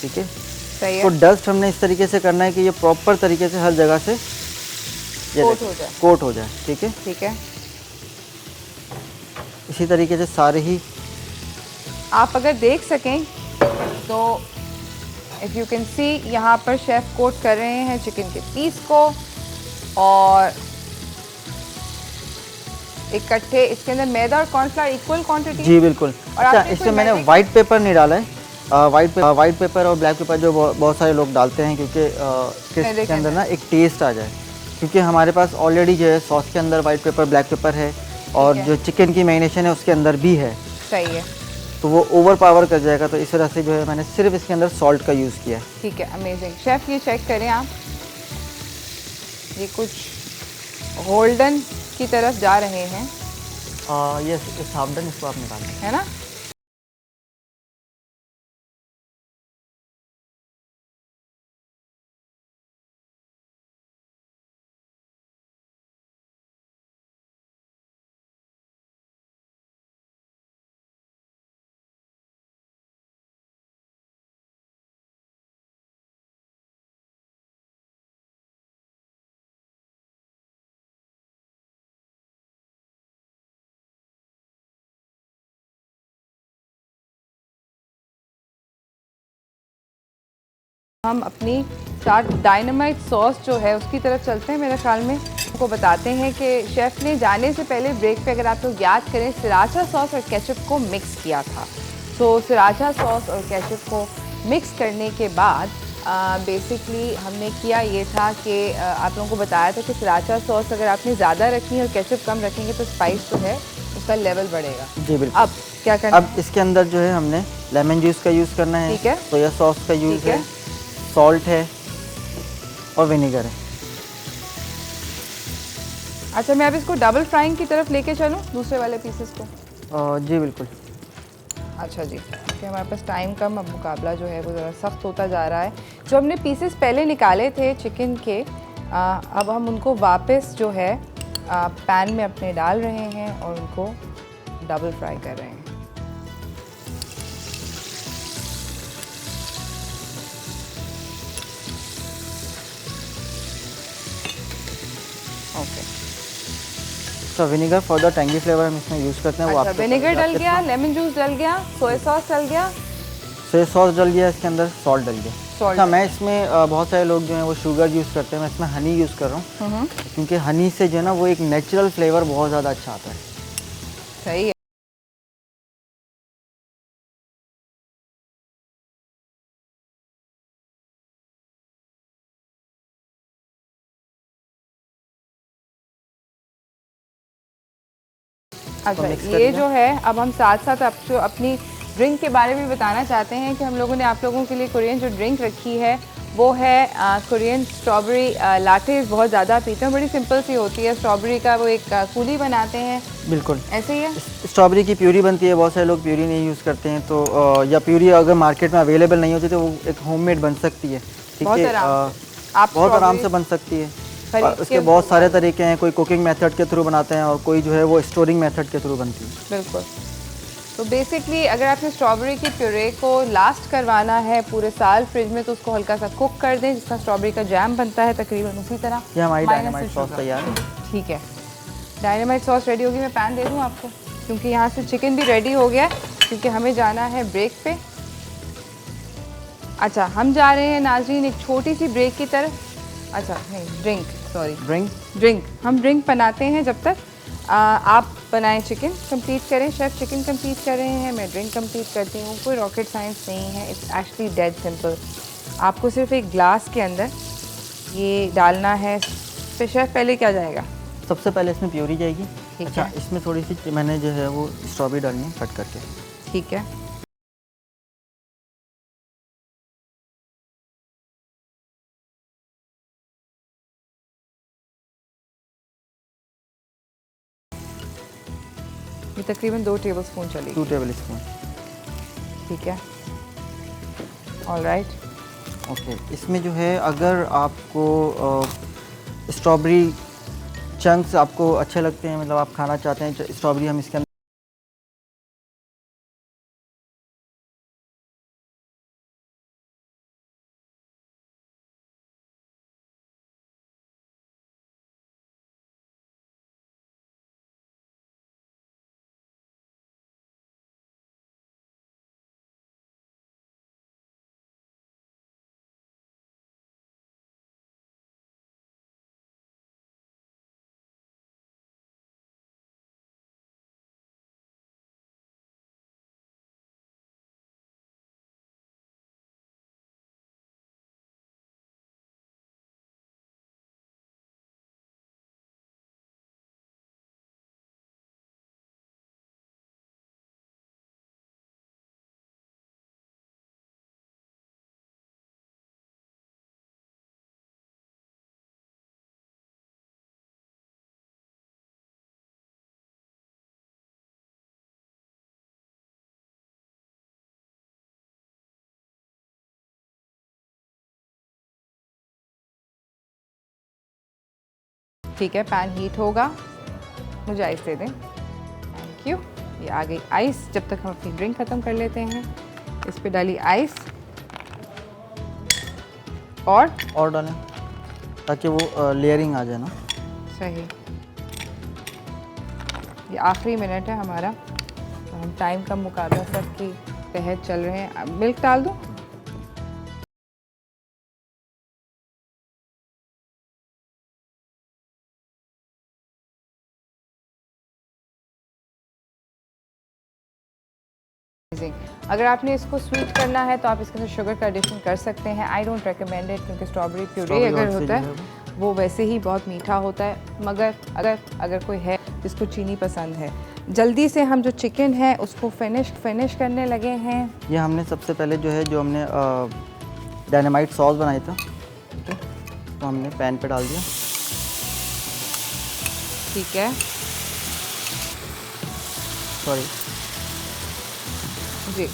ठीक है, सही तो है। डस्ट हमने इस तरीके से करना है कि ये प्रॉपर तरीके से हर जगह से कोट हो जाए। ठीक है, ठीक है। इसी तरीके से सारे ही आप अगर देख सकें तो इफ़ यू कैन सी, यहाँ पर शेफ़ कोट कर रहे हैं चिकन के पीस को और इकट्ठे इसके अंदर मैदा और कॉर्नफ्लावर इक्वल क्वांटिटी। जी बिल्कुल। और अच्छा, आपने इसमें कोई मैंने वाइट पेपर नहीं डाला है। वाइट पेपर और ब्लैक पेपर जो बहुत सारे लोग डालते हैं क्योंकि इसके अंदर ना एक टेस्ट आ जाए, क्योंकि हमारे पास ऑलरेडी जो है सॉस के अंदर वाइट पेपर ब्लैक पेपर है और जो चिकन की मैरिनेशन है उसके अंदर भी है। सही है, तो वो ओवर पावर कर जाएगा, तो इस वजह से जो है मैंने सिर्फ इसके अंदर सॉल्ट का यूज़ किया है। ठीक है, अमेजिंग। शेफ़ ये चेक करें आप, ये कुछ गोल्डन की तरफ जा रहे हैं। ये सावधान, इसको आप निकाल दें। है ना? हम अपनी स्टार्ट डायनामाइट सॉस जो है उसकी तरफ चलते हैं। मेरे ख्याल में आपको बताते हैं कि शेफ़ ने जाने से पहले ब्रेक पे, अगर आप लोग याद करें, सृराचा सॉस और केचप को मिक्स किया था। तो सृराचा सॉस और केचप को मिक्स करने के बाद बेसिकली हमने किया ये था कि आप लोगों को बताया था कि सृराचा सॉस अगर आपने ज़्यादा रखनी है और केचप कम रखेंगे तो स्पाइस जो है उसका लेवल बढ़ेगा। जी बिल्कुल। अब क्या करना? अब इसके अंदर जो है हमने लेमन जूस का यूज़ करना है। ठीक है। सोया सॉस का यूज़ ठीक है। है, सॉल्ट है और विनेगर है। अच्छा, मैं अब इसको डबल फ्राइंग की तरफ लेके चलूँ दूसरे वाले पीसेस को? जी बिल्कुल। अच्छा जी, कि हमारे पास टाइम कम, अब मुकाबला जो है वो ज़रा सख्त होता जा रहा है। जो हमने पीसेस पहले निकाले थे चिकन के, अब हम उनको वापस जो है पैन में अपने डाल रहे हैं और उनको डबल फ्राई कर रहे हैं। ओके, तो vinegar for the tangy flavour हम इसमें यूज़ करते हैं। वो अच्छा, आपके विनेगर डल गया, लेमन जूस डल गया, सोया सॉस डल गया, सोया सॉस डल गया, इसके अंदर सॉल्ट डल गया। सॉल्ट। अच्छा, मैं इसमें बहुत सारे लोग जो हैं वो शुगर यूज़ करते हैं, मैं इसमें हनी यूज़ कर रहा हूँ क्योंकि हनी से जो है ना वो एक नेचुरल फ्लेवर बहुत ज़्यादा अच्छा आता है। सही है। अच्छा, ये जो है अब हम साथ साथ आप जो अपनी ड्रिंक के बारे में बताना चाहते हैं कि हम लोगों ने आप लोगों के लिए कोरियन जो ड्रिंक रखी है वो है कोरियन स्ट्रॉबेरी लाटे। बहुत ज़्यादा पीते हैं, बड़ी सिंपल सी होती है। स्ट्रॉबेरी का वो एक कूली बनाते हैं। बिल्कुल ऐसे ही है। स्ट्रॉबेरी की प्यूरी बनती है, बहुत सारे लोग प्यूरी नहीं यूज़ करते हैं, तो या प्यूरी अगर मार्केट में अवेलेबल नहीं होती तो वो एक होममेड बन सकती है। ठीक है, बहुत आराम से बन सकती है। और उसके बहुत सारे तरीके हैं, कोई कुकिंग मेथड के थ्रू बनाते हैं और कोई जो है वो स्टोरिंग मेथड के थ्रू बनती है। बिल्कुल। तो बेसिकली अगर आपने स्ट्रॉबेरी की प्यूरे को लास्ट करवाना है पूरे साल फ्रिज में, तो उसको हल्का सा कुक कर दें, जिसका स्ट्रॉबेरी का जैम बनता है तकरीबन उसी तरह। ये हमारी डायनामाइट सॉस तैयार है। ठीक है, डायनामाइट सॉस रेडी होगी। मैं पैन दे दूँ आपको, क्योंकि यहाँ से चिकन भी रेडी हो गया है, क्योंकि हमें जाना है ब्रेक पे। अच्छा, हम जा रहे हैं नाज़रीन एक छोटी सी ब्रेक की तरफ। अच्छा नहीं, ड्रिंक, सॉरी, ड्रिंक हम ड्रिंक बनाते हैं जब तक। आप बनाएं चिकन कंप्लीट करें, शेफ़ चिकन कंप्लीट कर रहे हैं, मैं ड्रिंक कंप्लीट करती हूँ। कोई रॉकेट साइंस नहीं है, इट्स एक्चुअली डेड सिंपल। आपको सिर्फ एक ग्लास के अंदर ये डालना है। फिर शेफ़ पहले क्या जाएगा? सबसे पहले इसमें प्योरी जाएगी। ठीक अच्छा, है। इसमें थोड़ी सी मैंने जो है वो स्ट्रॉबेरी डालनी है कट करके। ठीक है। ये तकरीबन 2 टेबलस्पून चलेगी। 2 टेबल स्पून। ठीक है, ऑलराइट। ओके, इसमें जो है अगर आपको स्ट्रॉबेरी चंक्स आपको अच्छे लगते हैं, मतलब आप खाना चाहते हैं स्ट्रॉबेरी, हम इसके अंदर ठीक है, पैन हीट होगा। मुझे आइस दे दें। Thank you. ये आ गई आइस। जब तक हम अपनी ड्रिंक ख़त्म कर लेते हैं, इस पे डाली आइस और डालें ताकि वो लेयरिंग आ जाए ना। सही। ये आखिरी मिनट है हमारा, तो हम टाइम का मुकाबला सबके तहत चल रहे हैं। मिल्क डाल दूँ? अगर आपने इसको स्वीट करना है तो आप इसके साथ शुगर का एडिशन कर सकते हैं। आई डोंट रिकमेंड इट, क्योंकि स्ट्रॉबेरी प्यूरी अगर होता है वो वैसे ही बहुत मीठा होता है। मगर अगर कोई है जिसको चीनी पसंद है, जल्दी से हम जो चिकन है उसको फिनिश करने लगे हैं। ये हमने सबसे पहले जो है, जो हमने डायनामाइट सॉस बनाया था, तो हमने पैन पे डाल दिया। ठीक है, सॉरी जी।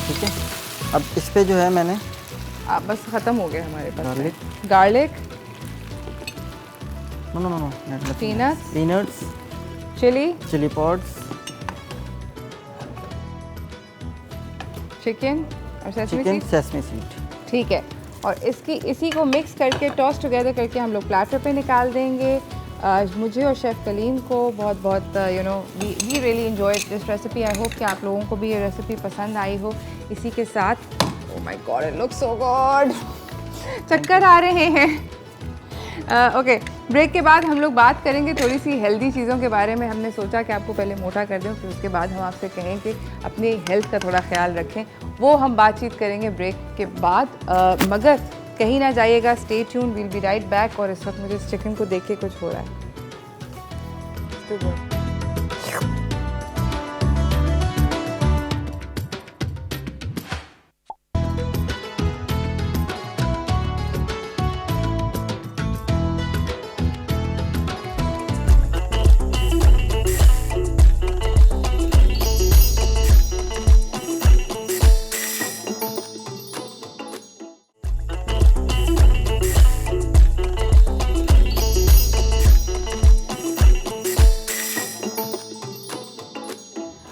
ठीक है, अब इस पे जो है मैंने बस ख़त्म हो गया हमारे पास। Garlic, no peanuts, chilli pods, chicken और सेसमी सीड। ठीक है, और इसी को मिक्स करके टॉस टुगेदर करके हम लोग प्लेटर पे निकाल देंगे। मुझे और शेफ़ कलीम को बहुत we really enjoyed this recipe. I hope कि आप लोगों को भी ये रेसिपी पसंद आई हो। इसी के साथ, oh my God, it looks so good, चक्कर आ रहे हैं। ओके, ब्रेक के बाद हम लोग बात करेंगे थोड़ी सी हेल्दी चीज़ों के बारे में। हमने सोचा कि आपको पहले मोटा कर दें, फिर उसके बाद हम आपसे कहें कि अपनी हेल्थ का थोड़ा ख्याल रखें। वो हम बातचीत करेंगे ब्रेक के बाद। मगर कहीं ना जाइएगा, stay tune, will be right back. और इस वक्त मुझे इस चिकन को देख के कुछ हो रहा है।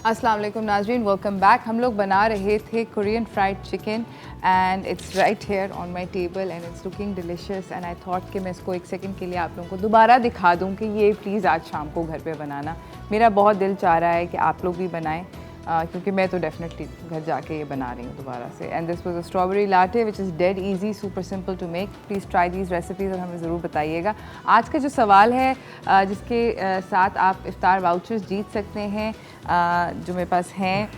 अस्सलाम वालेकुम नाज़रीन, वेलकम बैक। हम लोग बना रहे थे Korean fried chicken and it's right here on my table and it's looking delicious. And I thought कि मैं इसको एक सेकंड के लिए आप लोगों को दोबारा दिखा दूं कि ये प्लीज़ आज शाम को घर पे बनाना। मेरा बहुत दिल चाह रहा है कि आप लोग भी बनाएं। क्योंकि मैं तो डेफिनेटली घर जाके ये बना रही हूँ दोबारा से। And this was a strawberry latte which is dead easy, super simple to make. Please try these recipes और हमें ज़रूर बताइएगा। आज का जो सवाल है जिसके साथ आप इफ्तार वाउचर्स जीत सकते हैं, जो मेरे पास हैं,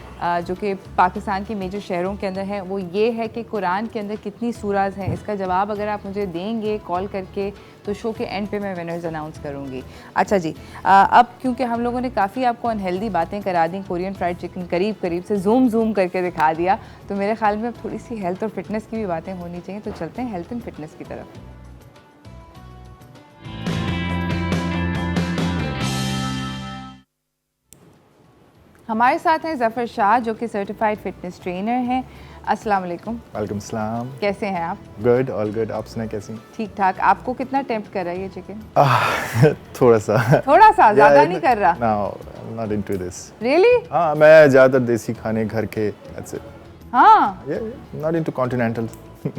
जो कि पाकिस्तान के मेजर शहरों के अंदर है, वो ये है कि कुरान के अंदर कितनी सूराज हैं। इसका जवाब अगर आप मुझे देंगे कॉल करके तो शो के एंड पे मैं विनर्स अनाउंस करूँगी। अच्छा जी, अब क्योंकि हम लोगों ने काफ़ी आपको अनहेल्दी बातें करा दी, कोरियन फ्राइड चिकन करीब से जूम करके दिखा दिया, तो मेरे ख्याल में अब थोड़ी सी हेल्थ और फिटनेस की भी बातें होनी चाहिए। तो चलते हैं हेल्थ एंड फिटनेस की तरफ। हमारे साथ हैं ज़फ़र शाह जो कि सर्टिफाइड फिटनेस ट्रेनर हैं। अस्सलाम वालेकुम। वालेकुम सलाम। कैसे हैं आप? Good, all good. आप सुनाए कैसी? ठीक ठाक। आपको कितना टेम्प्ट कर रहा है ये चिकन? थोड़ा सा ज़्यादा नहीं कर रहा? No, not into this. Really? हाँ, मैं ज़्यादातर देसी खाने घर के, that's it. हाँ, not into continental.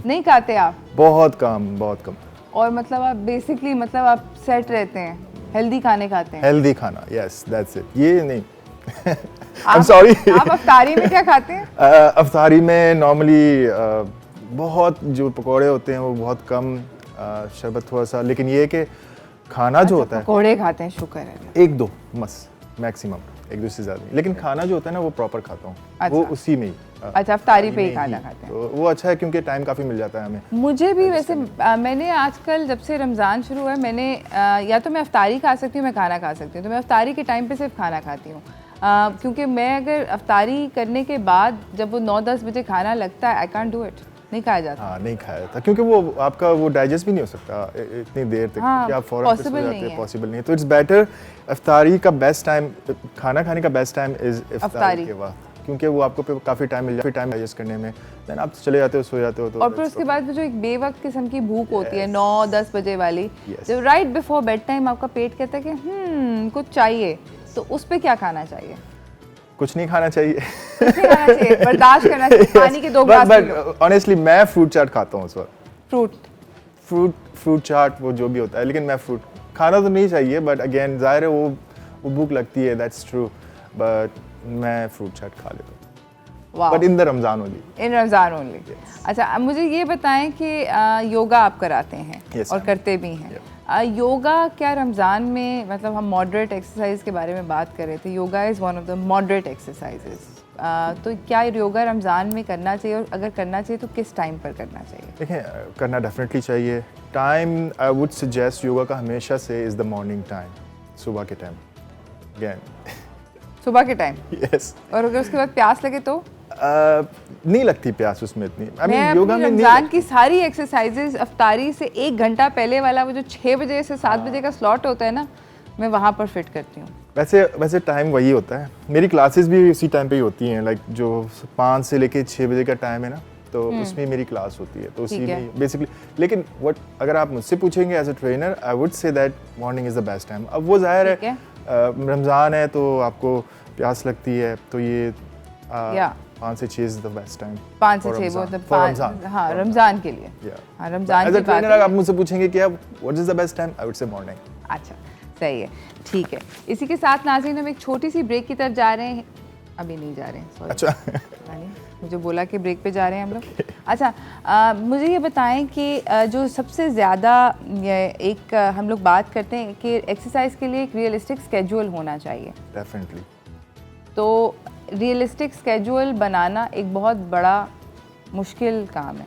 नहीं खाते आप? बहुत कम। और मतलब आप बेसिकली मतलब आप सेट रहते हैं, हेल्दी खाने खाते हैं? हेल्दी खाना, yes, that's it. ये नहीं। I'm sorry. आप अफ्तारी में क्या खाते हैं? अफ्तारी में नॉर्मली बहुत जो पकोड़े होते हैं वो बहुत कम, शरबत थोड़ा सा, लेकिन ये कि खाना जो होता है पकोड़े खाते हैं, शुक्र है। एक दो बस मैक्सिमम, एक दो से ज़्यादा नहीं, लेकिन खाना जो होता है ना वो प्रॉपर खाता हूँ। अच्छा। वो उसी में ही अच्छा, अफ्तारी पे ही खाना खाते हैं। तो वो अच्छा है क्योंकि टाइम काफ़ी मिल जाता है हमें। मुझे भी वैसे मैंने आजकल जब से रमज़ान शुरू हुआ है, मैंने या तो मैं अफ्तारी खा सकती हूँ, मैं खाना खा सकती हूँ, तो मैं अफ्तारी के टाइम पे सिर्फ खाना खाती हूँ। क्योंकि मैं अगर अफ्तारी करने के बाद जब वो 9-10 बजे खाना लगता है, आई कांट डू इट, नहीं खाया जाता। हाँ, नहीं खाया जाता क्योंकि वो आपका वो डाइजेस्ट भी नहीं हो सकता इतनी देर तक, हाँ, कि आप फौरन पे सो possible जाते नहीं हैं, है। पॉसिबल नहीं है। तो इट्स बेटर अफ्तारी का बेस्ट टाइम, खाना खाने का बेस्ट टाइम इज अफ्तारी के वक्त, क्योंकि वो आपको काफ़ी टाइम मिल जाता है, टाइम डाइजेस्ट करने में, देन आप चले जाते हो, सो जाते हो। तो और फिर उसके बाद जो एक बेवक्त किस्म की भूख होती है 9-10 बजे वाली, Yes. जब राइट बिफोर बेड टाइम आपका पेट कहता है कि कुछ चाहिए, तो उस पे क्या खाना चाहिए? कुछ नहीं खाना चाहिए। कुछ नहीं खाना चाहिए, बर्दाश्त करना चाहिए, पानी के 2 ग्लास पी लो। ऑनेस्टली मैं फ्रूट चाट खाता हूँ उस वक्त। फ्रूट चाट वो जो भी होता है, लेकिन मैं फ्रूट खाना तो नहीं चाहिए, बट अगेन जाहिर है वो भूख लगती है, दैट्स ट्रू, बट मैं फ्रूट चाट खा लेता हूँ, but in the Ramzan only. In Ramzan only. अच्छा, अब मुझे ये बताएं कि योगा आप कराते हैं? Yes, और ma'am. करते भी हैं। योगा क्या रमज़ान में, मतलब हम मॉडरेट एक्सरसाइज के बारे में बात कर रहे थे, yoga is one of the moderate exercises, तो क्या योगा रमज़ान में करना चाहिए, और अगर करना चाहिए तो किस टाइम पर करना चाहिए? देखें, करना डेफिनेटली चाहिए। Time I would suggest yoga का हमेशा से इज़ द मॉर्निंग टाइम, सुबह के टाइम। अगेन सुबह के टाइम? यस। और अगर उसके बाद प्यास लगे तो? नहीं लगती प्यास उसमें इतनी। मैं योगा में रमज़ान की सारी एक्सरसाइजेज अफ्तारी से 1 घंटा पहले वाला वो जो 6 बजे से 7 बजे का स्लॉट होता है ना, मैं वहाँ पर फिट करती हूँ। वैसे टाइम वही होता है, मेरी क्लासेस भी इसी टाइम पे ही होती हैं, लाइक जो 5 से लेके 6 बजे का टाइम है ना, तो उसमें मेरी क्लास होती है, तो उसी में बेसिकली। लेकिन अगर आप मुझसे पूछेंगे as a trainer, I would say that morning is the best time. अब वो जाहिर है रमज़ान है तो आपको प्यास लगती है, तो ये 5 से 6 इज़ द बेस्ट टाइम। 5 से 6 वो मतलब 5, हाँ, रमज़ान के लिए। हाँ, रमज़ान की बात है। आप मुझसे पूछेंगे कि what is the best time, I would से मॉर्निंग। अच्छा, सही है, ठीक है। इसी के साथ नाज़रीन हम एक छोटी सी ब्रेक की तरफ जा रहे हैं। अभी नहीं जा रहे हैं, सॉरी। अच्छा। मुझे बोला कि ब्रेक पे जा रहे हैं हम लोग। अच्छा, मुझे ये बताएं कि जो सबसे ज़्यादा एक हम लोग बात करते हैं कि एक्सरसाइज के लिए एक रियलिस्टिक स्केड्यूल होना चाहिए। डेफिनेटली। तो रियलिस्टिक स्केड्यूल बनाना एक बहुत बड़ा मुश्किल काम है,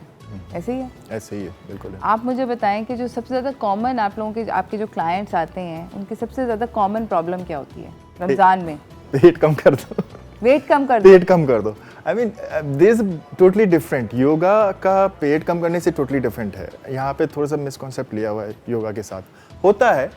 ऐसे ही है? ऐसे ही है, बिल्कुल है। आप मुझे बताएं कि जो सबसे ज़्यादा कॉमन आप लोगों के, आपके जो क्लाइंट्स आते हैं, उनकी सबसे ज़्यादा कॉमन प्रॉब्लम क्या होती है रमज़ान में? वेट कम कर दो। वेट कम कर दो? पेट कम कर दो। I mean this totally different. Yoga का पेट कम करने से टोटली डिफरेंट है। यहाँ पे थोड़ा सा मिसकॉन्सेप्ट लिया हुआ है योगा के साथ। होता है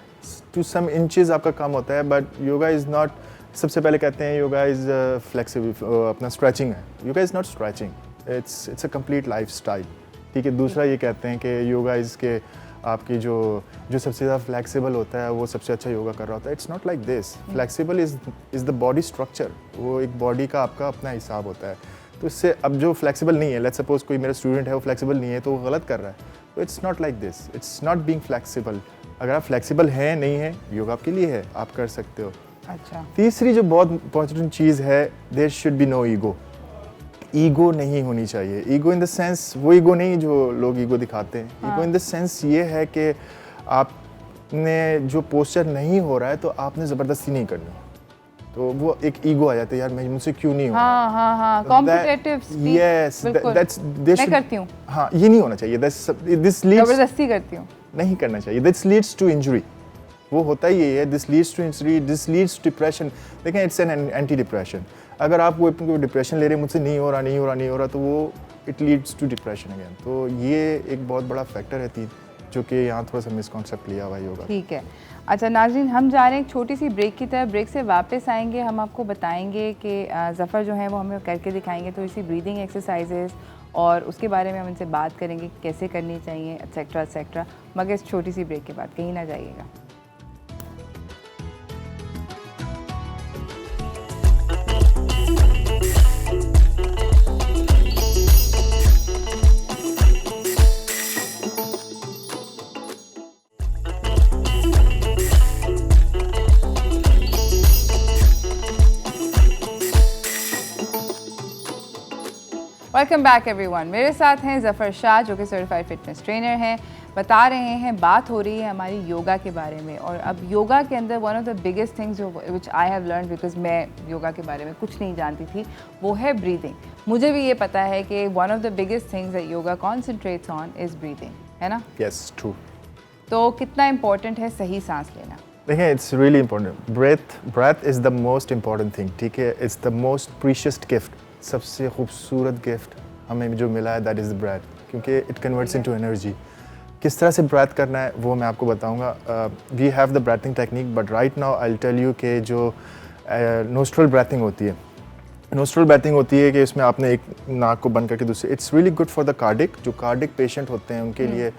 टू सम इंचेस आपका कम होता है, बट योगा इज़ नॉट। सबसे पहले कहते हैं योगा इज़ फ्लेक्सिबल, अपना स्ट्रेचिंग है। Yoga is not stretching, it's a complete life style. ठीक है। दूसरा ये कहते हैं कि योगा इज़ के आपकी जो सबसे ज़्यादा फ्लेक्सिबल होता है वो सबसे अच्छा योगा कर रहा होता है। It's not like this. Flexible is the body structure. वो एक बॉडी का आपका अपना हिसाब होता है। तो इससे अब जो फ्लेक्सिबल नहीं है, लेट्स सपोज कोई मेरा स्टूडेंट है वो फ्लेक्सिबल नहीं है तो वो गलत कर रहा है, तो it's not like this. It's not being flexible. अगर आप फ्लेक्सिबल हैं नहीं है, योगा आपके लिए है, आप कर सकते हो। अच्छा, तीसरी जो बहुत इंपॉर्टेंट चीज़ है, there should be no ego. Ego नहीं होनी चाहिए। ईगो इन द सेंस वो ईगो नहीं जो लोग ईगो दिखाते हैं। ईगो इन द सेंस ये है कि आपने जो पोस्चर नहीं हो रहा है तो आपने ज़बरदस्ती नहीं करनी, तो वो एक ईगो आ जाता है, यार मैं मुझसे क्यों नहीं हो हाँ हाँ हाँ, कॉम्पिटिटिव स्पीच। यस, दैट्स मैं करती हूँ, हाँ, ये नहीं होना चाहिए। दिस लीड्स, जबरदस्ती करती हूँ। नहीं करना चाहिए। This leads to injury. वो होता ही ये है, this leads to injury, this leads to depression. देखें, इट्स एन एंटी डिप्रेशन। अगर आप वो डिप्रेशन ले रहे हैं, मुझसे नहीं हो रहा, तो वो it leads to depression again. तो ये एक बहुत बड़ा फैक्टर है जो कि यहाँ थोड़ा सा मिसकॉन्सेप्ट लिया हुआ है योगा। ठीक है। अच्छा नाज़रीन, हम जा रहे हैं एक छोटी सी ब्रेक की तरफ। ब्रेक से वापस आएंगे, हम आपको बताएंगे कि ज़फ़र जो है वो हमें करके दिखाएंगे तो इसी ब्रीदिंग एक्सरसाइजेज़, और उसके बारे में हम इनसे बात करेंगे कैसे करनी चाहिए, एक्सेट्रा एक्सेट्रा। मगर इस छोटी सी ब्रेक के बाद कहीं ना जाइएगा। Welcome back everyone. मेरे साथ हैं ज़फ़र शाह जो कि सर्टिफाइड फिटनेस ट्रेनर हैं। बता रहे हैं, बात हो रही है हमारी योगा के बारे में। और अब योगा के अंदर one of the biggest things जो विच आई हैव लर्न, बिकॉज मैं योगा के बारे में कुछ नहीं जानती थी, वो है ब्रीदिंग। मुझे भी ये पता है कि one of the biggest things that yoga concentrates on is breathing, है ना? Yes, true. तो कितना इम्पोर्टेंट है सही सांस लेना? देखिए, it's really important. Breath is the most important thing, ठीक है? It's the most precious gift, सबसे खूबसूरत गिफ्ट हमें जो मिला है, दैट इज़ ब्रेथ, क्योंकि इट कन्वर्ट्स इनटू एनर्जी। किस तरह से ब्रेथ करना है वो मैं आपको बताऊंगा। We have the breathing technique, but right now I will tell you कि जो नोस्ट्रल ब्रेथिंग होती है, नोस्ट्रल ब्रेथिंग होती है कि इसमें आपने एक नाक को बंद करके दूसरे, it's really good for the cardiac. जो कार्डिक पेशेंट होते हैं उनके लिए,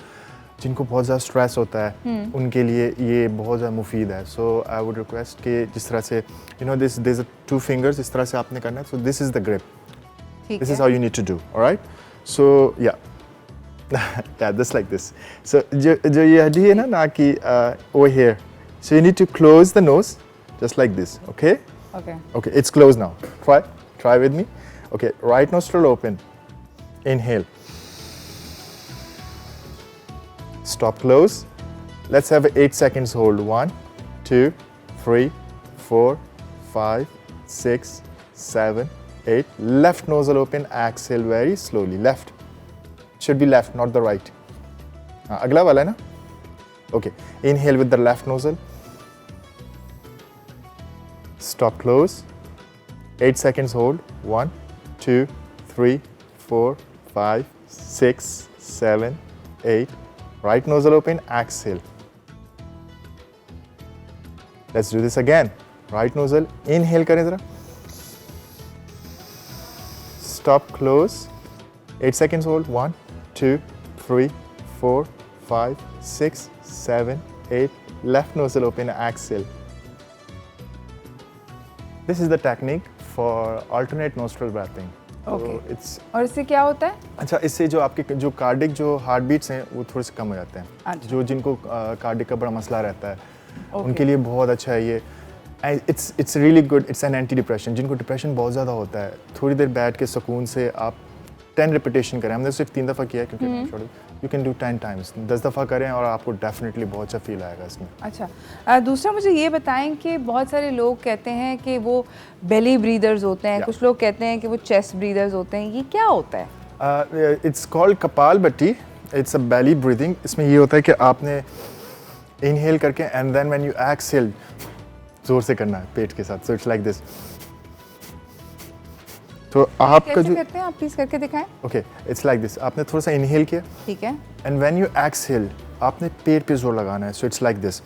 जिनको बहुत ज़्यादा स्ट्रेस होता है, उनके लिए ये बहुत ज़्यादा मुफीद है। सो आई वुड रिक्वेस्ट कि जिस तरह से दिस इज 2 फिंगर्स, इस तरह से आपने करना है। So this is the grip, this is how you need to do, alright? So या yeah, just like this. So जो ये हड्डी है ना नाक की, over here, so you need to close the nose just like this, okay? Okay, it's closed now. Try with me. Okay, right nostril open, inhale, stop, close. Let's have 8 seconds hold. 1 2 3 4 5 6 7 8. Left nostril open, exhale very slowly. Left should be left, not the right. अगला वाला है ना? Okay, inhale with the left nostril. Stop, close. 8 seconds hold. 1 2 3 4 5 6 7 8. Right nostril open, exhale. Let's do this again. Right nostril, inhale करें जरा. Stop, close. 8 seconds hold. 1 2 3 4 5 6 7 8. Left nostril open, exhale. This is the technique for alternate nostril breathing. Okay. So it's और इससे क्या होता है? अच्छा, इससे जो आपके जो कार्डिक जो हार्ट बीट्स हैं वो थोड़े से कम हो जाते हैं। अच्छा। जो जिनको कार्डिक का बड़ा मसला रहता है, उनके लिए बहुत अच्छा है ये। It's really good, it's an anti depression. जिनको डिप्रेशन बहुत ज़्यादा होता है, थोड़ी देर बैठ के सुकून से आप 10 रिपीटेशन करें। हमने सिर्फ 3 दफ़ा किया है क्योंकि यू कैन डू 10 टाइम्स, 10 दफ़ा करें और आपको डेफिनेटली बहुत अच्छा फील आएगा इसमें। अच्छा, दूसरा मुझे ये बताएं कि बहुत सारे लोग कहते हैं कि वो बेली ब्रीदर्स होते हैं, कुछ लोग कहते हैं कि वो चेस्ट ब्रीदर्स होते हैं, ये क्या होता है? It's called kapalbhati, it's a belly breathing. इसमें ये होता है कि आपने इनहेल करके and then when you exhale जोर से करना है पेट के साथ। So it's like this. तो आपका कैसे जो करते हैं आप प्लीज करके दिखाएं। Okay, it's like this. आपने थोड़ा सा इनहेल किया, ठीक है, एंड व्हेन यू एक्सहेल आपने पेट पे जोर लगाना है। So it's like this.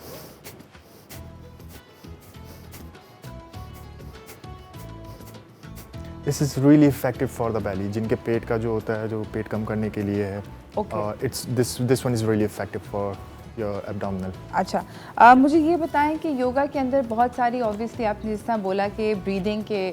This is really effective for the belly, जिनके पेट का जो होता है, जो पेट कम करने के लिए है। It's this one is really effective for your abdominal. अच्छा, मुझे ये बताएं कि योगा के अंदर बहुत सारी, ऑब्वियसली आपने जिस तरह बोला कि ब्रीदिंग के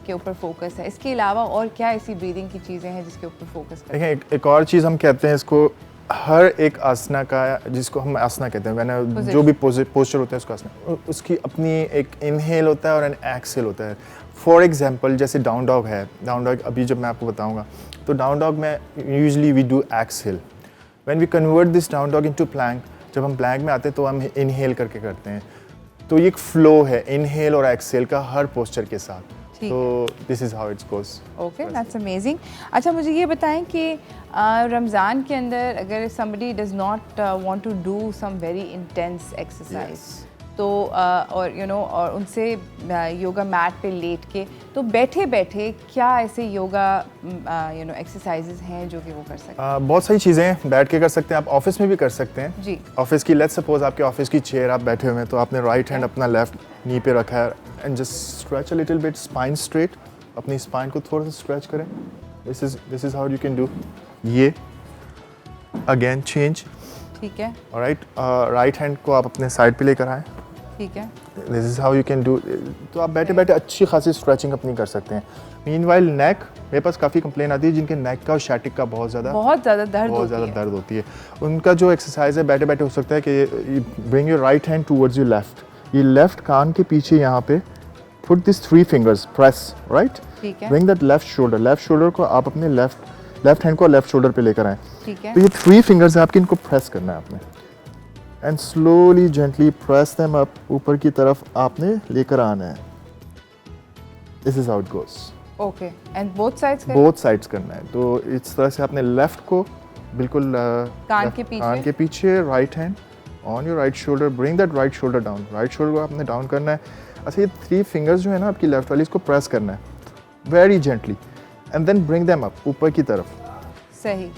के ऊपर फोकस है, इसके अलावा और क्या ऐसी ब्रीदिंग की चीज़ें हैं जिसके ऊपर फोकस करें? देखिए, एक और चीज़ हम कहते हैं इसको हर एक आसना का, जिसको हम आसना कहते हैं, मैंने जो भी पोस्चर होता है उसका आसना, उसकी अपनी एक इनहेल होता है और एन एक्सहेल होता है। फॉर एग्जांपल जैसे डाउन डॉग है, डाउन डॉग अभी जब मैं आपको बताऊंगा, तो डाउन डॉग में usually we do exhale. When we convert this down dog into plank, जब हम प्लैंक में आते हैं तो हम इनहेल करके करते हैं। तो ये एक फ्लो है इनहेल और एक्सहेल का हर पोस्चर के साथ। तो this is how it's goes. Okay, that's amazing. अच्छा, मुझे ये बताएं कि रमज़ान के अंदर अगर somebody does not want to do some very intense exercise, तो और और उनसे योगा मैट पे लेट के, तो बैठे बैठे क्या ऐसे योगा एक्सरसाइजेज हैं जो कि वो कर सकते हैं? बहुत सारी चीज़ें हैं, बैठ के कर सकते हैं, आप ऑफिस में भी कर सकते हैं जी। ऑफिस की, लेट्स सपोज आपके ऑफिस की चेयर आप बैठे हुए हैं, तो आपने राइट हैंड अपना लेफ्ट नी पे रखा है and just stretch a little bit spine straight, अपनी स्पाइन को थोड़ा सा स्ट्रेच करें। This is how you can do. ये अगेन चेंज, ठीक है, ऑलराइट। राइट हैंड को आप अपने साइड पे लेकर आए, ठीक है, this is how you can do. तो आप बैठे बैठे अच्छी खासी स्ट्रेचिंग अपनी कर सकते हैं। मीनवाइल नेक, मेरे पास काफ़ी कंप्लेन आती है जिनके नेक का और शैटिक का बहुत ज़्यादा दर्द होती है। उनका जो एक्सरसाइज है बैठे बैठे हो सकता है कि bring your right hand towards your left, ये लेफ्ट कान के पीछे यहाँ पे put this 3 fingers, press, right, ठीक है, ब्रिंग दैट लेफ्ट शोल्डर को आप अपने लेफ्ट हैंड को लेफ्ट शोल्डर पे लेकर आए। ठीक है। तो ये 3 फिंगर्स है आपके, इनको प्रेस करना है आपने and slowly gently press them up, ऊपर की तरफ आपने लेकर आना है। This is how it goes. Okay, and both sides करना है। तो इस तरह से आपने लेफ्ट को बिल्कुल कान के पीछे right hand on your right shoulder, bring that right shoulder down, right shoulder को आपने डाउन करना है। अच्छा, ये 3 फिंगर्स जो है ना आपकी लेफ्ट वाली, इसको प्रेस करना है very gently and then bring them up, ऊपर की तरफ। सही,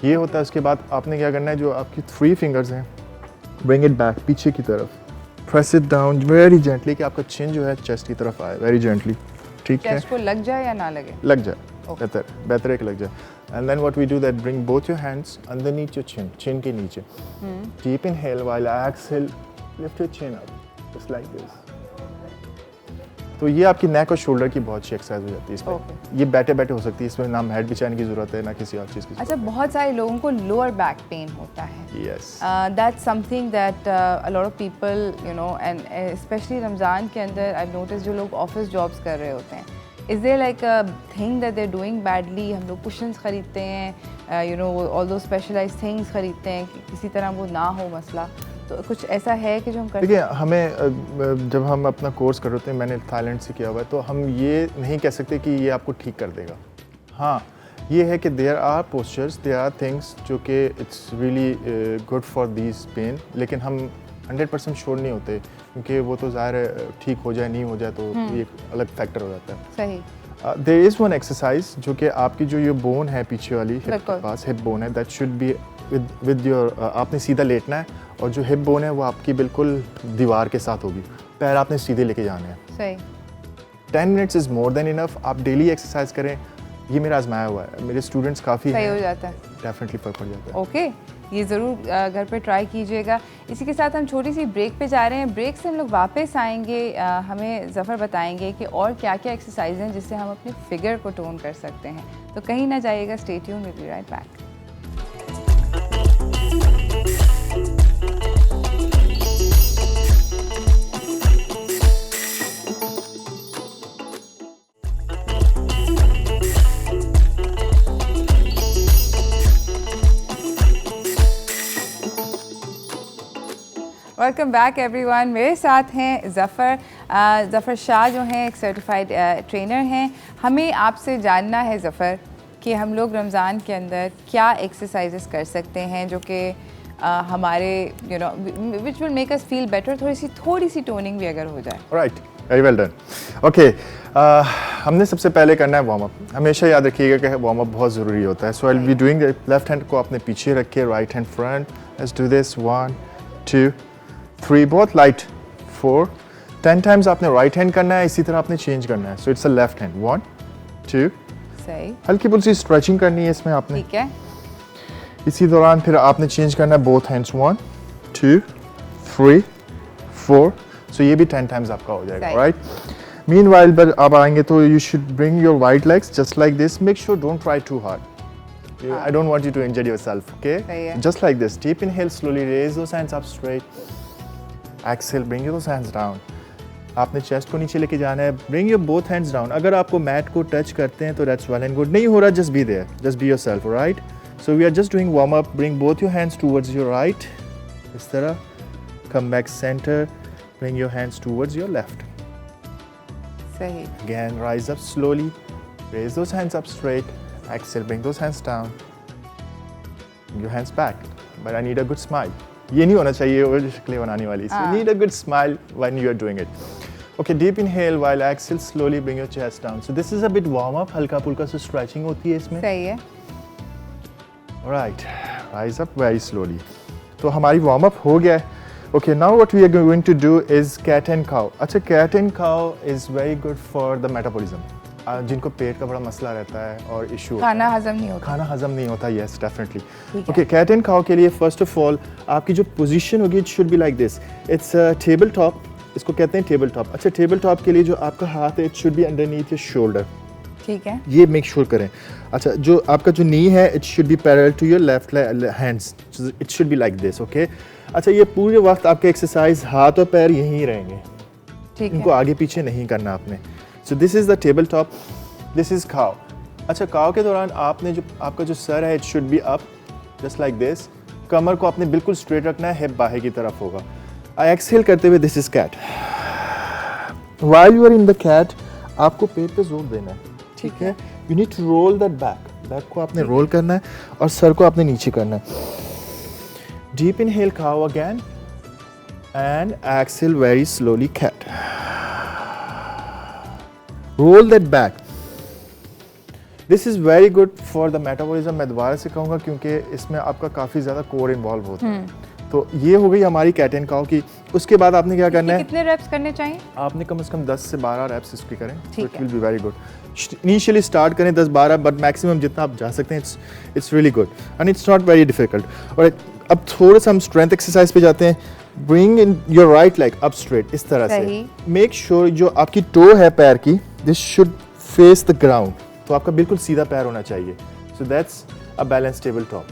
ये होता है। उसके बाद आपने क्या करना है, जो आपकी 3 फिंगर्स हैं, ब्रिंग इट बैक, पीछे की तरफ, press it down very gently, कि आपका चिन जो है चेस्ट की तरफ आए वेरी जेंटली। ठीक है, चेस्ट को लग जाए या ना लगे? लग जाए, बेहतर है कि लग जाए। And then what we do that, bring both your hands underneath your chin, chin के नीचे। Deep inhale while exhale, lift your chin up just like this. तो ये आपकी नेक और शोल्डर की बहुत अच्छी एक्सरसाइज हो जाती है इसमें। ये बैठे बैठे हो सकती है, इसमें ना हेड बिछाने की जरूरत है ना किसी और चीज़ की। अच्छा, बहुत सारे लोगों को लोअर बैक पेन होता है। Yes, that's something that a lot of people and specially Ramzan के अंदर आई नोटिस जो लोग ऑफिस जॉब्स कर रहे होते हैं, is there like a thing that they are doing badly? हम लोग कुशन्स खरीदते हैं, ऑल दो स्पेशलाइज्ड थिंग्स खरीदते हैं कि किसी तरह वो ना हो मसला, तो कुछ ऐसा है कि जो हम कर? देखिए, हमें जब हम अपना कोर्स कर रहे होते हैं, मैंने थाईलैंड से किया हुआ है, तो हम ये नहीं कह सकते कि ये आपको ठीक कर देगा। हाँ, ये है कि there are postures, there are things जो कि it's really good for this pain, लेकिन हम 100% श्योर नहीं होते, क्योंकि वो तो ज़ाहिर है ठीक हो जाए नहीं हो जाए तो ये एक अलग फैक्टर हो जाता है। सही। देयर इज़ वन एक्सरसाइज जो कि आपकी जो ये बोन है पीछे वाली हिप के पास, हिप बोन है, that should be with your, आपने सीधा लेटना है और जो हिप बोन है वो आपकी बिल्कुल दीवार के साथ होगी, पैर आपने सीधे लेके जाने हैं। सही। 10 minutes is more than enough. आप डेली एक्सरसाइज करें, ये मेरा आजमाया हुआ है, मेरे स्टूडेंट्स काफ़ी सही हो जाता है, डेफिनेटली फर्क पड़ जाता है। ओके, ये ज़रूर घर पे ट्राई कीजिएगा। इसी के साथ हम छोटी सी ब्रेक पे जा रहे हैं। ब्रेक से हम लोग वापस आएंगे, हमें ज़फ़र बताएंगे कि और क्या क्या एक्सरसाइज हैं जिससे हम अपने फिगर को टोन कर सकते हैं। तो कहीं ना जाइएगा, stay tuned, will be right back. Welcome back everyone. मेरे साथ हैं ज़फ़र शाह, जो हैं एक सर्टिफाइड ट्रेनर हैं। हमें आपसे जानना है ज़फ़र कि हम लोग रमज़ान के अंदर क्या एक्सरसाइजेस कर सकते हैं जो कि हमारे which will make us feel better, थोड़ी सी टोनिंग भी अगर हो जाए। Right, very well done. Okay, हमने सबसे पहले करना है वार्म अप। हमेशा याद रखिएगा कि वार्म अप बहुत ज़रूरी होता है। So I will be doing, left hand को आपने पीछे रखे, right hand front. Let's do this, 1 2 3, बहुत लाइट, 4 10 टाइम्स आपने राइट हैंड करना है, इसी तरह आपने चेंज करना है। So it's a left hand, 1 2। सही। हल्की फुल्की स्ट्रेचिंग करनी है इसमें आपने, ठीक है। इसी दौरान फिर आपने चेंज करना है बोथ हैंड्स, 1 2 3 4। सो ये भी 10 टाइम्स आपका हो जाएगा, राइट। मीनवाइल पर आप आएंगे तो you should bring your wide legs just like this. Make sure don't try too hard, I don't want you to injure yourself, okay? सही है। Just like this. Deep inhale, slowly raise those hands up straight. Exhale, bring those hands down. आपने chest को नीचे लेके जाना है. Bring your both hands down. अगर आपको मैट को टच करते हैं तो that's well and good. नहीं हो रहा, just be there. Just be yourself, alright? So we are just doing warm up. Bring both your hands towards your right. इस तरह. Come back center. Bring your hands towards your left. सही। Again, rise up slowly. Raise those hands up straight. Exhale, bring those hands down. Bring your hands back. But I need a good smile. ये नहीं होना चाहिए वो शक्लें बनाने वाली. So you need a good smile when you are doing it. Okay, deep inhale while exhale slowly bring your chest down. So this is a bit warm up. हल्का फुल्का सा stretching होती है इसमें. सही है। Alright, rise up very slowly. तो हमारी warm up हो गया है. Okay, now what we are going to do is cat and cow. अच्छा, cat and cow is very good for the metabolism. जिनको पेट का बड़ा मसला रहता है और इशू खाना हजम नहीं होता। खाना हजम नहीं होता, yes definitely. ठीक है। Okay, cat and cow के लिए first of all आपकी जो position होगी it should be like this. It's a table top. इसको कहते हैं टेबल टॉप. अच्छा, टेबल टॉप के लिए जो आपका हाथ है it should B underneath your shoulder. ठीक है। ये मेक श्योर करें. अच्छा, जो आपका जो नी है it should be parallel to your left hands. It should be like this. Okay. अच्छा, ये पूरे वक्त आपके एक्सरसाइज हाथ और पैर यहीं रहेंगे. ठीक इनको है। आगे पीछे नहीं करना आपने. सो this is the table top. This is काव. अच्छा, काव के दौरान आपने जो आपका जो सर है it should be up just like this. कमर को आपने बिल्कुल स्ट्रेट रखना है, हिप बाहर की तरफ होगा. आई एक्सहेल करते हुए this is cat. While you are in the cat आपको पेट पे जोर देना है. ठीक है. You need to roll that back. Back को आपने रोल करना है और सर को आपने नीचे करना है. Deep inhale cow again and exhale very slowly cat. Roll that back. This is very good for the metabolism. मैं दोबारा से कहूँगा क्योंकि इसमें आपका काफ़ी ज़्यादा कोर इन्वॉल्व होता है. तो ये हो गई हमारी कैट एंड काउ की. उसके बाद आपने क्या करना है, कितने रेप्स करने चाहिए? आपने कम से कम 10 से 12 रेप्स इसकी करें. ठीक it will be very good. Initially start करें 10-12 बट मैक्सिमम जितना आप जा सकते हैं it's really good and it's not very difficult. और अब थोड़ा सा हम स्ट्रेंथ एक्सरसाइज पे जाते हैं. Bring in your right leg up straight इस तरह से. मेक श्योर जो आपकी टो है पैर की this should face the ground. तो आपका बिल्कुल सीधा पैर होना चाहिए. सो that's a balance table top.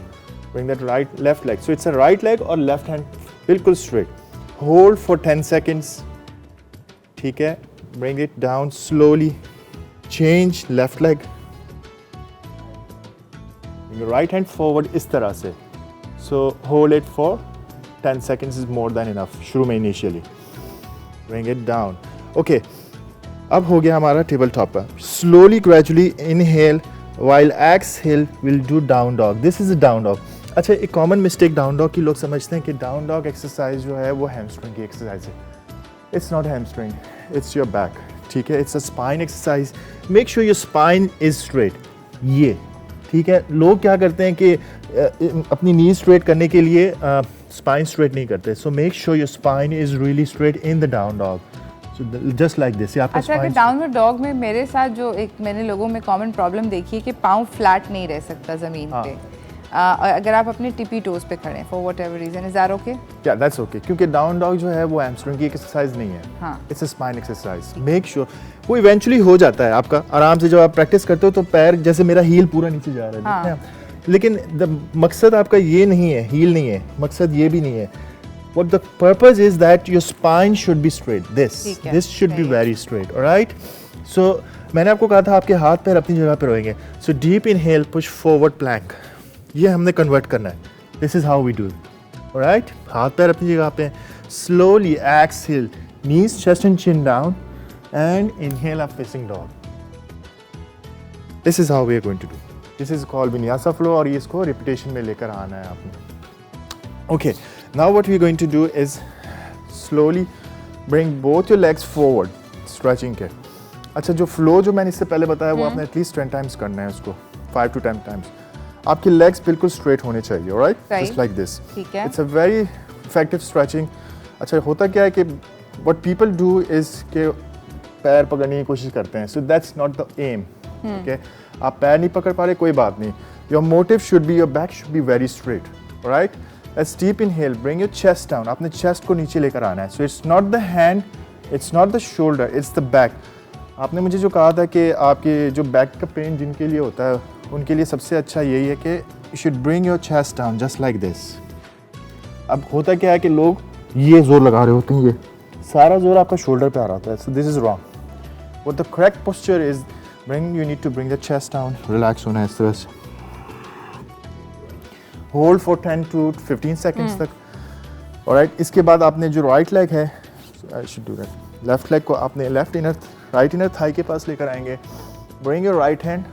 Bring that left leg. So it's a right leg or left hand बिल्कुल straight. Hold for 10 seconds. ठीक है. Bring it down slowly. Change left leg. Bring your right hand forward इस तरह से. So hold it for 10 seconds is more than enough. शुरू में initially. Bring it down. Okay. अब हो गया हमारा टेबल टॉप पर. Slowly gradually inhale while exhale will do down dog. This is a down dog. अच्छा, एक कॉमन मिस्टेक डाउन डॉग की लोग समझते हैं कि डाउन डॉग एक्सरसाइज जो है वो हैमस्ट्रिंग की एक्सरसाइज है. It's not hamstring, it's your back. ठीक है. It's a spine exercise. Make sure your spine is straight. ये ठीक है. लोग क्या करते हैं कि अपनी नी स्ट्रेट करने के लिए स्पाइन स्ट्रेट नहीं करते. सो make sure your spine is really straight in the down dog. So just like this. आपका अच्छा, कि डाउनवर्ड डॉग में मेरे साथ जो एक मैंने लोगों में कॉमन प्रॉब्लम देखी है कि पाँव फ्लैट नहीं रह सकता ज़मीन पे. अगर आप अपने टिपी टोज पे खड़े for whatever reason. Is that okay? या दैट्स ओके. क्योंकि डाउन डॉग जो है वो हैमस्ट्रिंग की एक्सरसाइज नहीं है. हाँ. It's a spine exercise. Make sure वो इवेंचुअली हो जाता है आपका आराम से. जब आप प्रैक्टिस करते हो तो पैर जैसे मेरा हील पूरा नीचे जा रहा है. हाँ. लेकिन मकसद आपका ये नहीं है, हील नहीं है. मकसद ये भी नहीं है. What the purpose is that your spine should be straight. This should be very straight. All right. So मैंने आपको कहा था आपके हाथ पैर अपनी जगह पर रहेंगे. So deep inhale, push forward plank. ये हमने कन्वर्ट करना है. This is how we do it. All right. हाथ पैर अपनी जगह पे. Slowly exhale, knees, chest and chin down, and inhale up facing dog. This is how we are going to do. This is called vinyasa flow और इसको repetition में लेकर आना है आपने. Okay. Now what we're going to do is slowly bring both your legs forward, stretching के. अच्छा, जो flow जो मैंने इससे पहले बताया वो आपने at least 10 times करना है उसको. 5 to 10 times. आपकी legs बिल्कुल straight होने चाहिए, alright? Just like this. ठीक है. It's a very effective stretching. अच्छा, होता क्या है कि what people do is कि पैर पकड़ने की कोशिश करते हैं. So that's not the aim. Okay? आप पैर नहीं पकड़ पा रहे, कोई बात नहीं. Your motive should be, your back should be very straight, alright? Let's deep inhale, bring your chest down. आपने chest को नीचे लेकर आना है. So it's not the hand, it's not the shoulder, it's the back. आपने मुझे जो कहा था कि आपके जो बैक का पेन जिनके लिए होता है उनके लिए सबसे अच्छा यही है कि you should bring your chest down just like this. अब होता क्या है कि लोग ये जोर लगा रहे होते हैं, ये सारा जोर आपका शोल्डर पे आ रहा होता है, so this is wrong. What the correct posture is you need to bring the chest down, relax होना है इस तरह से, होल्ड फॉर 10 to 15 सेकेंड्स तक। ऑलराइट, इसके बाद आपने जो राइट लेग है, I should do that, left leg को आपने राइट इनर थाई के पास लेकर आएंगे। Bring your right hand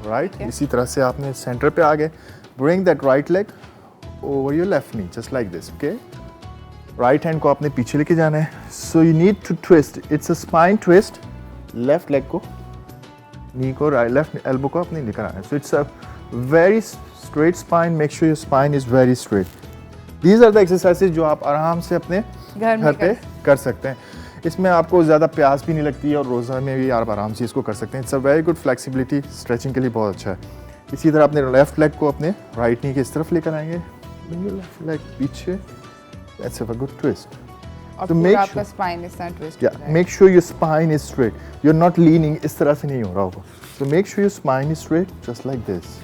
right, इसी तरह से आपने सेंटर पे आ गए। Bring that right leg over your left knee just like this, okay. Right hand को आपने पीछे लेके जाना है, so you need to twist, it's a spine twist. Left leg को, नी को, लेफ्ट एल्बो को आपने लेकर आना है, so it's a very straight spine. Make sure your spine is very straight. These are the exercises जो आप आराम से अपने घर पे कर सकते हैं। इसमें आपको ज़्यादा प्यास भी नहीं लगती है और रोज़ा में भी आप आराम से इसको कर सकते हैं। It's a very good flexibility, stretching के लिए बहुत अच्छा है। इसी तरह अपने लेफ्ट लेग को अपने राइट नी की इस तरफ लेकर आएंगे, लेफ्ट लेग पीछे, दैट्स अ गुड ट्विस्ट। और पूरा आपका स्पाइन इस तरह ट्विस्ट हो रहा है। Make sure your spine is straight, you are not leaning, इस तरह से नहीं हो रहा होगा। So make sure your spine is straight just like this.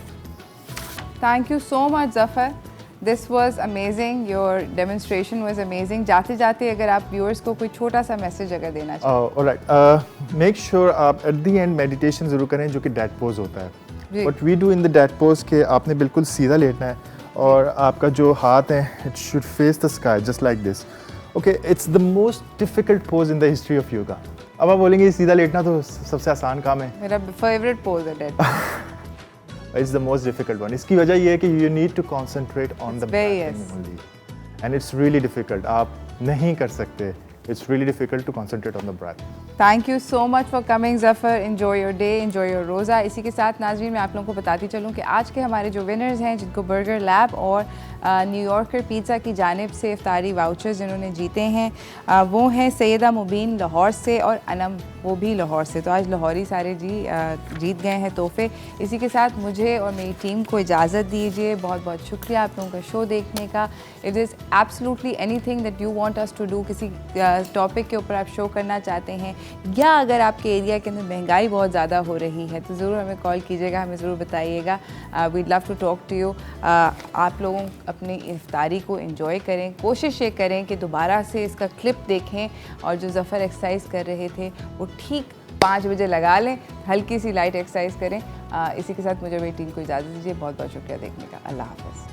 Thank you so much, Zafar. This was amazing. Your demonstration was amazing. जाते जाते अगर आप viewers को कोई छोटा सा मैसेज अगर देना चाहें। ऑलराइट, मेक श्योर आप एट द एंड मेडिटेशन ज़रूर करें जो कि डेड पोज होता है। What we do in the dead pose के आपने बिल्कुल सीधा लेटना है और आपका जो हाथ है it should face the sky just like this, okay. It's the most difficult pose in the history of yoga. अब आप बोलेंगे सीधा लेटना तो सबसे आसान काम है, मेरा फेवरेट पोज है dead. It's the most difficult one. इसकी वजह ये है कि you need to concentrate on the breathing yes. only, and it's really difficult. आप नहीं कर सकते. It's really difficult to concentrate on the breath. Thank you so much for coming, Zafar. Enjoy your day, enjoy your रोज़ा। इसी के साथ नाज़रीन मैं आप लोगों को बताती चलूँ कि आज के हमारे जो विनर्स हैं जिनको बर्गर लैब और न्यूयॉर्कर पिज़्ज़ा की जानिब से इफ्तारी वाउचर्स जिन्होंने जीते हैं वो हैं सैयदा मुबीन लाहौर से और अनम वो भी लाहौर से। तो आज लाहौरी सारे जीत गए हैं तोहफे। इसी के साथ मुझे और मेरी टीम को इजाज़त दीजिए। बहुत बहुत शुक्रिया आप लोगों का शो देखने का। It is absolutely anything that you want us to do, किसी टॉपिक के ऊपर आप शो करना चाहते हैं या अगर आपके एरिया के अंदर महंगाई बहुत ज़्यादा हो रही है तो ज़रूर हमें कॉल कीजिएगा, हमें ज़रूर बताइएगा। We'd love to talk to you. आप लोगों अपनी इफ्तारी को एंजॉय करें, कोशिश ये करें कि दोबारा से इसका क्लिप देखें और जो ज़फ़र एक्सरसाइज कर रहे थे वो ठीक 5 बजे लगा लें, हल्की सी लाइट एक्सरसाइज करें। इसी के साथ मुझे मेरी टीम को इजाज़त दीजिए। बहुत बहुत शुक्रिया देखने का। अल्लाह हाफ़िज़।